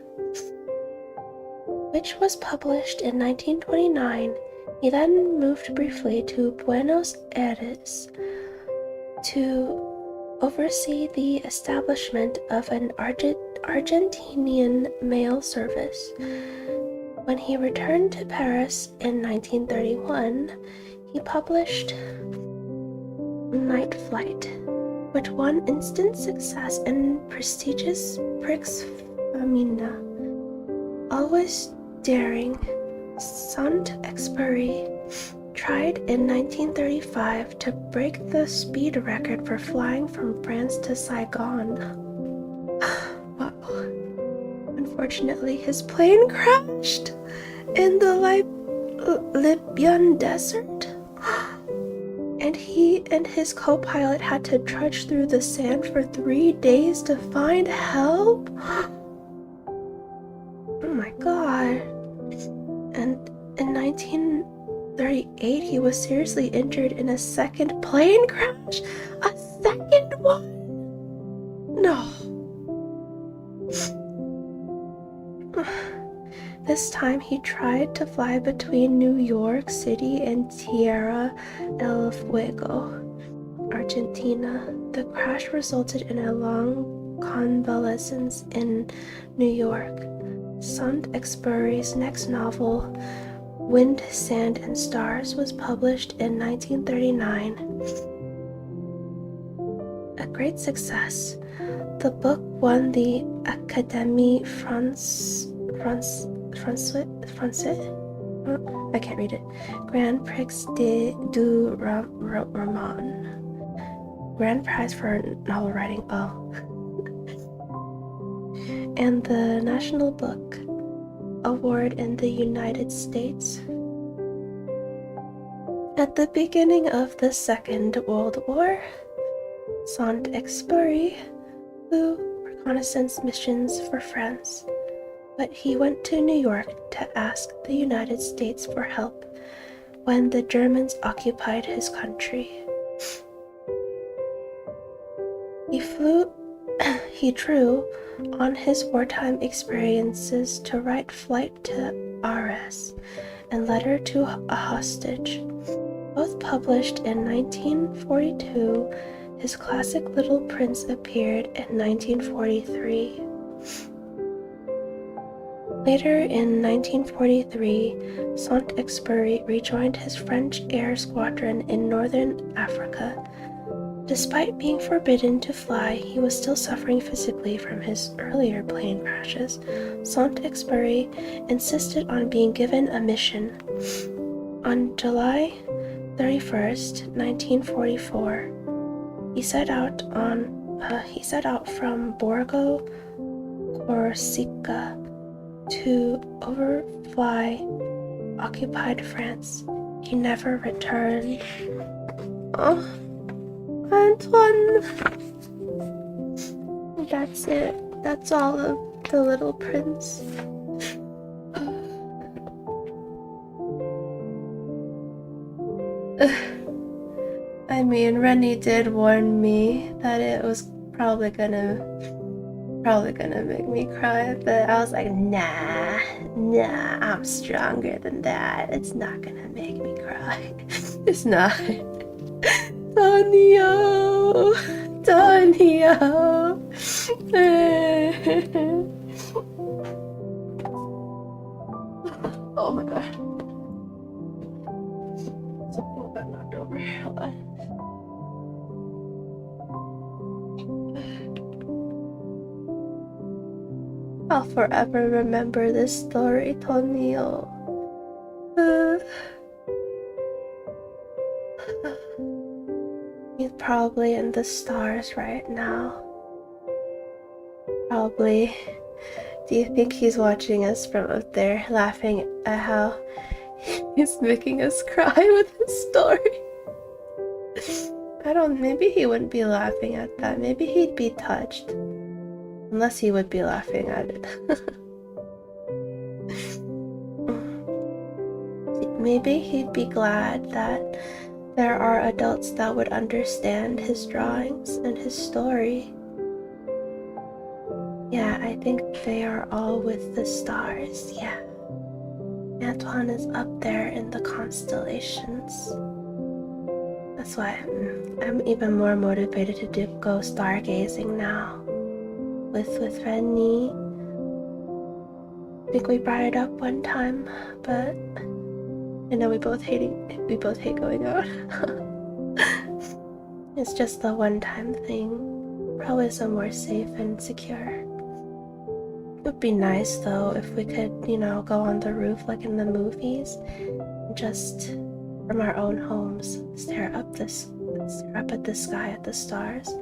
which was published in 1929. He then moved briefly to Buenos Aires to oversee the establishment of an Argentinian mail service. When he returned to Paris in 1931, he published Night Flight, which won instant success in prestigious Prix Femina. Always daring, Saint Exupéry tried in 1935 to break the speed record for flying from France to Saigon. Wow. Unfortunately, his plane crashed in the Libyan desert, and he and his co-pilot had to trudge through the sand for 3 days to find help. Oh my god. And in 1938, he was seriously injured in a second plane crash. A second one? No. This time he tried to fly between New York City and Tierra del Fuego, Argentina. The crash resulted in a long convalescence in New York. Saint Exupéry's next novel, Wind, Sand, and Stars, was published in 1939. A great success. The book won the Académie Française, I can't read it, Grand Prix du Roman, Grand Prize for Novel Writing, and the National Book Award in the United States. At the beginning of the Second World War, Saint-Exupéry flew reconnaissance missions for France, but he went to New York to ask the United States for help when the Germans occupied his country. He drew on his wartime experiences to write Flight to Arras and Letter to a Hostage. Both published in 1942, his classic Little Prince appeared in 1943. Later in 1943, Saint-Exupéry rejoined his French air squadron in northern Africa. Despite being forbidden to fly, he was still suffering physically from his earlier plane crashes. Saint-Exupéry insisted on being given a mission. On July 31st, 1944, he set out from Borgo, Corsica, to overfly occupied France. He never returned. Oh, Antoine! That's it. That's all of The Little Prince. I mean, Rennie did warn me that it was probably gonna make me cry, but I was like, nah, I'm stronger than that. It's not gonna make me cry. It's not. Tonio! Oh my god. Something got knocked over. Hold on. I'll forever remember this story, Tonio. He's probably in the stars right now. Probably. Do you think he's watching us from up there, laughing at how he's making us cry with his story? Maybe he wouldn't be laughing at that. Maybe he'd be touched. Unless he would be laughing at it. Maybe he'd be glad that there are adults that would understand his drawings and his story. Yeah, I think they are all with the stars, yeah. Antoine is up there in the constellations. That's why I'm even more motivated to go stargazing now. With Rennie. I think we brought it up one time, but I know we both hate going out. It's just the one-time thing. Probably somewhere safe and secure. It would be nice though if we could, go on the roof like in the movies, and just from our own homes stare up at the sky, at the stars,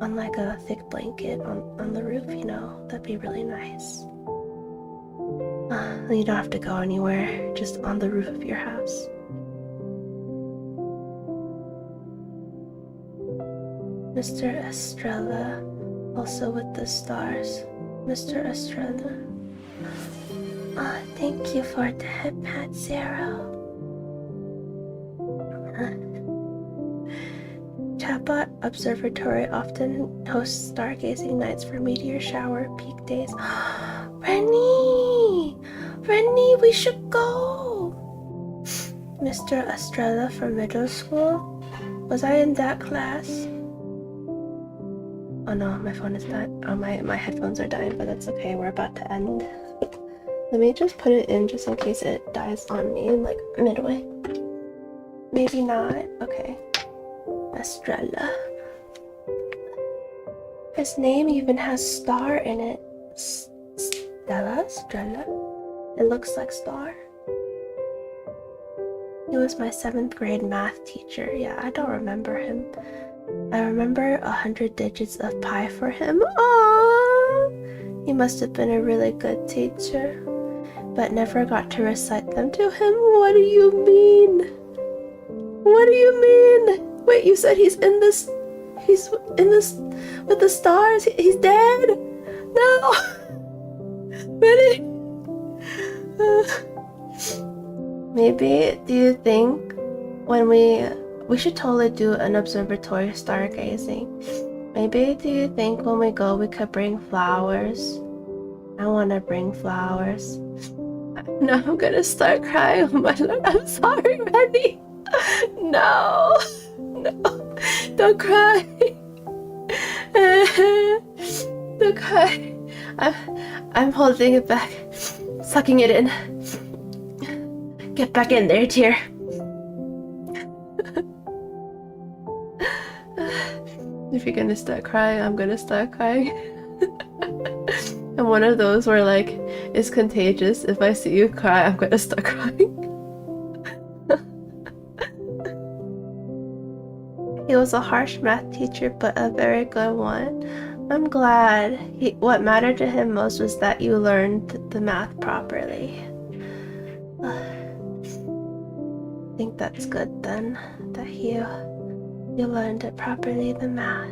on like a thick blanket on the roof, that'd be really nice. You don't have to go anywhere, just on the roof of your house. Mr. Estrella, also with the stars. Mr. Estrella. Thank you for the hip pat, Zero. Chatbot Observatory often hosts stargazing nights for meteor shower peak days. Rennie, we should go. Mr. Estrella from middle school. Was I in that class? Oh no, my phone is dying. Oh, my headphones are dying, but that's okay. We're about to end. Let me just put it in just in case it dies on me, like midway. Maybe not. Okay. Estrella. His name even has star in it. Stella? It looks like star. He was my 7th grade math teacher. Yeah, I don't remember him. I remember 100 digits of pi for him. Aww! He must have been a really good teacher, but never got to recite them to him. What do you mean? What do you mean? Wait, you said he's in this? He's in this with the stars. He's dead. No. Betty. Maybe, do you think when we should totally do an observatory stargazing. Maybe do you think when we go we could bring flowers? I want to bring flowers. No, I'm gonna start crying. Oh my lord, I'm sorry, Randy. No, no, don't cry. Don't cry. I'm holding it back, sucking it in. Get back in there, tear. If you're gonna start crying, I'm gonna start crying. I'm one of those where like it's contagious. If I see you cry, I'm gonna start crying. He was a harsh math teacher, but a very good one. I'm glad. What mattered to him most was that you learned the math properly. I think that's good then, that you learned it properly, the math.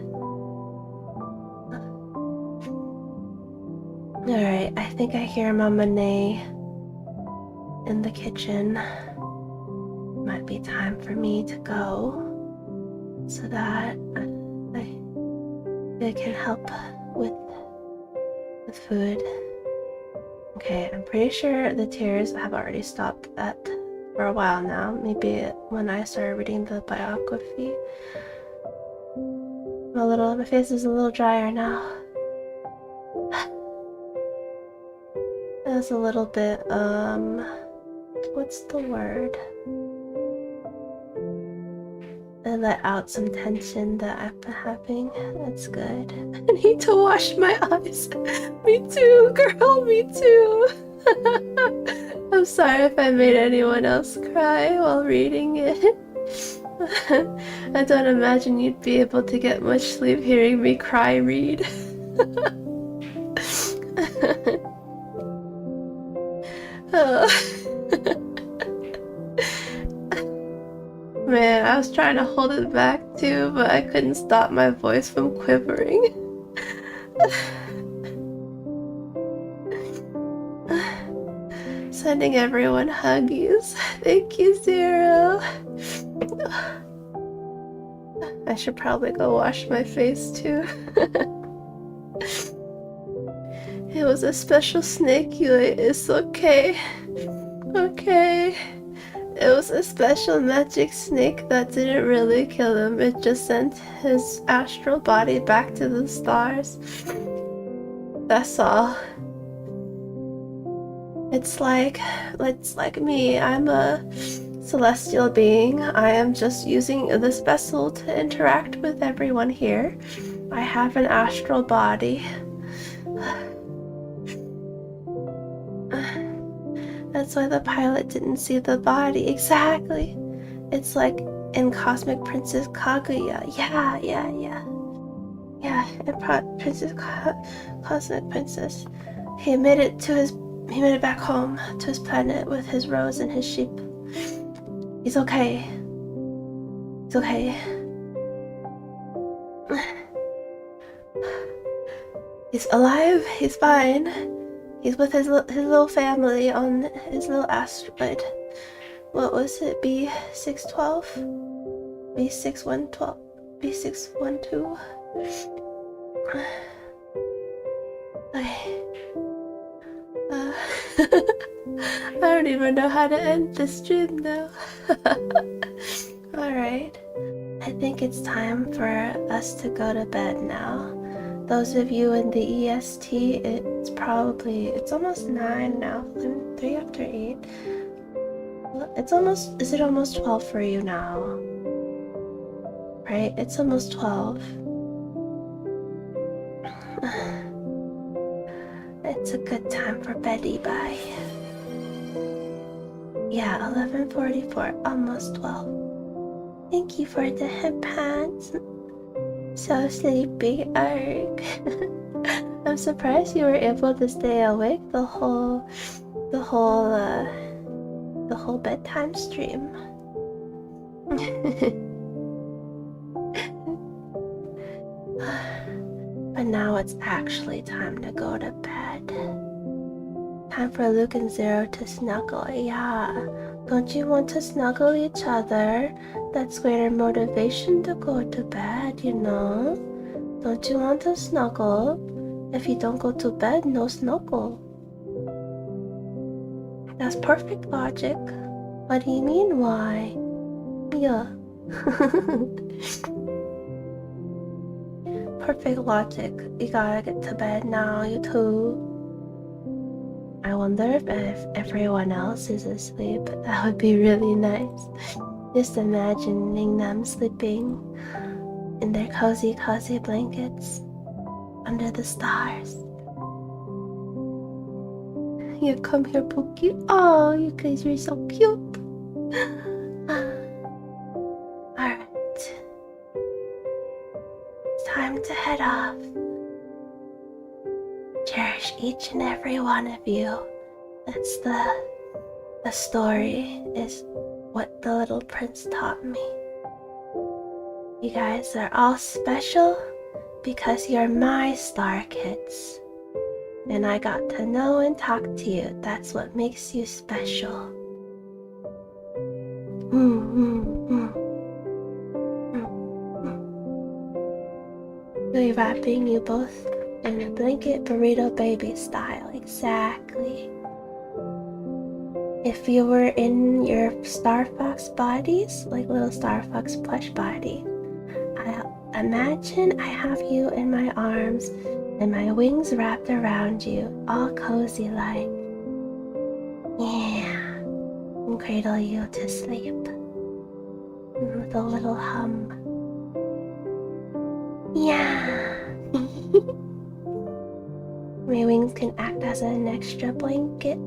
Alright, I think I hear Mama Nay in the kitchen. Might be time for me to go so that I can help with food. Okay, I'm pretty sure the tears have already stopped for a while now. Maybe when I started reading the biography. My face is a little drier now. It was a little bit, what's the word? I let out some tension that I've been having. That's good. I need to wash my eyes. Me too, girl, me too. I'm sorry if I made anyone else cry while reading it. I don't imagine you'd be able to get much sleep hearing me cry read. Man, I was trying to hold it back too, but I couldn't stop my voice from quivering. Sending everyone huggies. Thank you, Zero. I should probably go wash my face too. It was a special snake you ate. It's okay. Okay. It was a special magic snake that didn't really kill him. It just sent his astral body back to the stars. That's all. It's like me. I'm a celestial being. I am just using this vessel to interact with everyone here. I have an astral body. That's why the pilot didn't see the body. Exactly. It's like in Cosmic Princess Kaguya. Yeah. Cosmic Princess. He made it back home to his planet with his rose and his sheep. He's okay. He's okay. He's alive. He's fine. He's with his little family on his little asteroid. What was it? B612? B6112? B612? I don't even know how to end this stream now. Alright. I think it's time for us to go to bed now. Those of you in the EST, it's almost 9 now. 3 after 8. Is it almost 12 for you now? Right? It's almost 12. It's a good time for beddy bye. Yeah, 11:44, almost 12. Thank you for the headpants. So sleepy, arg. I'm surprised you were able to stay awake the whole bedtime stream. But now it's actually time to go to bed. Time for Luke and Zero to snuggle. Yeah. Don't you want to snuggle each other? That's greater motivation to go to bed, you know? Don't you want to snuggle? If you don't go to bed, no snuggle. That's perfect logic. What do you mean, why? Yeah. Perfect logic. You gotta get to bed now, you two. I wonder if everyone else is asleep. That would be really nice. Just imagining them sleeping in their cozy, cozy blankets under the stars. You come here, Pookie. Oh, you guys are so cute. Alright. It's time to head off. Cherish each and every one of you. That's the story, is what the little prince taught me. You guys are all special because you're my star kids. And I got to know and talk to you. That's what makes you special. Really wrapping you both in a blanket burrito baby style. Exactly. If you were in your Star Fox bodies, like little Star Fox plush body, I imagine I have you in my arms and my wings wrapped around you, all cozy like. Yeah, and cradle you to sleep with a little hum. Yeah. My wings can act as an extra blanket.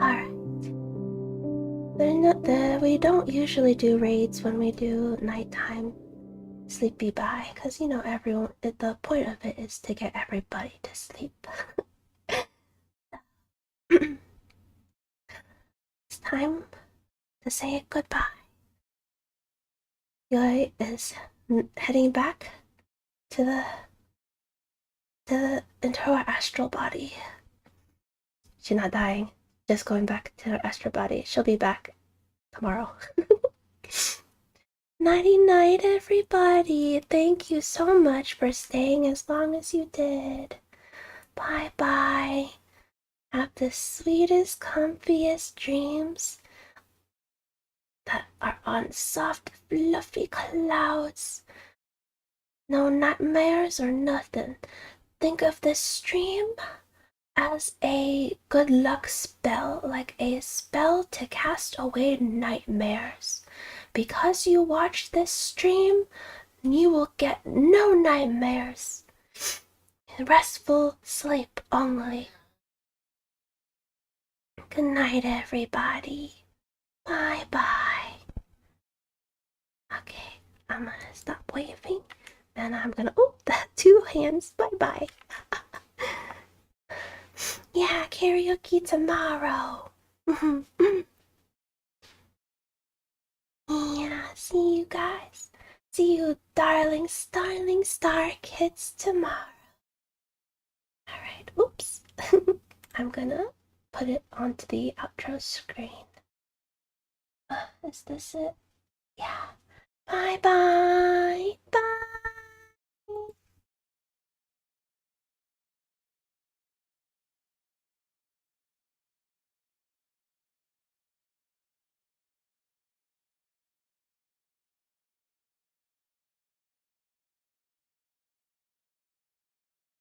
Alright. We don't usually do raids when we do nighttime sleepy bye, because you know everyone. The point of it is to get everybody to sleep. It's time to say goodbye. Yui is heading back to into her astral body. She's not dying, just going back to her astral body. She'll be back tomorrow. Nighty night, everybody. Thank you so much for staying as long as you did. Bye bye. Have the sweetest, comfiest dreams that are on soft, fluffy clouds. No nightmares or nothing. Think of this stream as a good luck spell, like a spell to cast away nightmares. Because you watch this stream, you will get no nightmares. Restful sleep only. Good night, everybody. Bye bye. Okay, I'm gonna stop waving and I'm gonna. Oh, that 2 hands. Bye bye. Yeah, karaoke tomorrow. Yeah, see you guys. See you, darling, starling star kids, tomorrow. Alright, oops. I'm gonna put it onto the outro screen. Is this it? Yeah. Bye bye.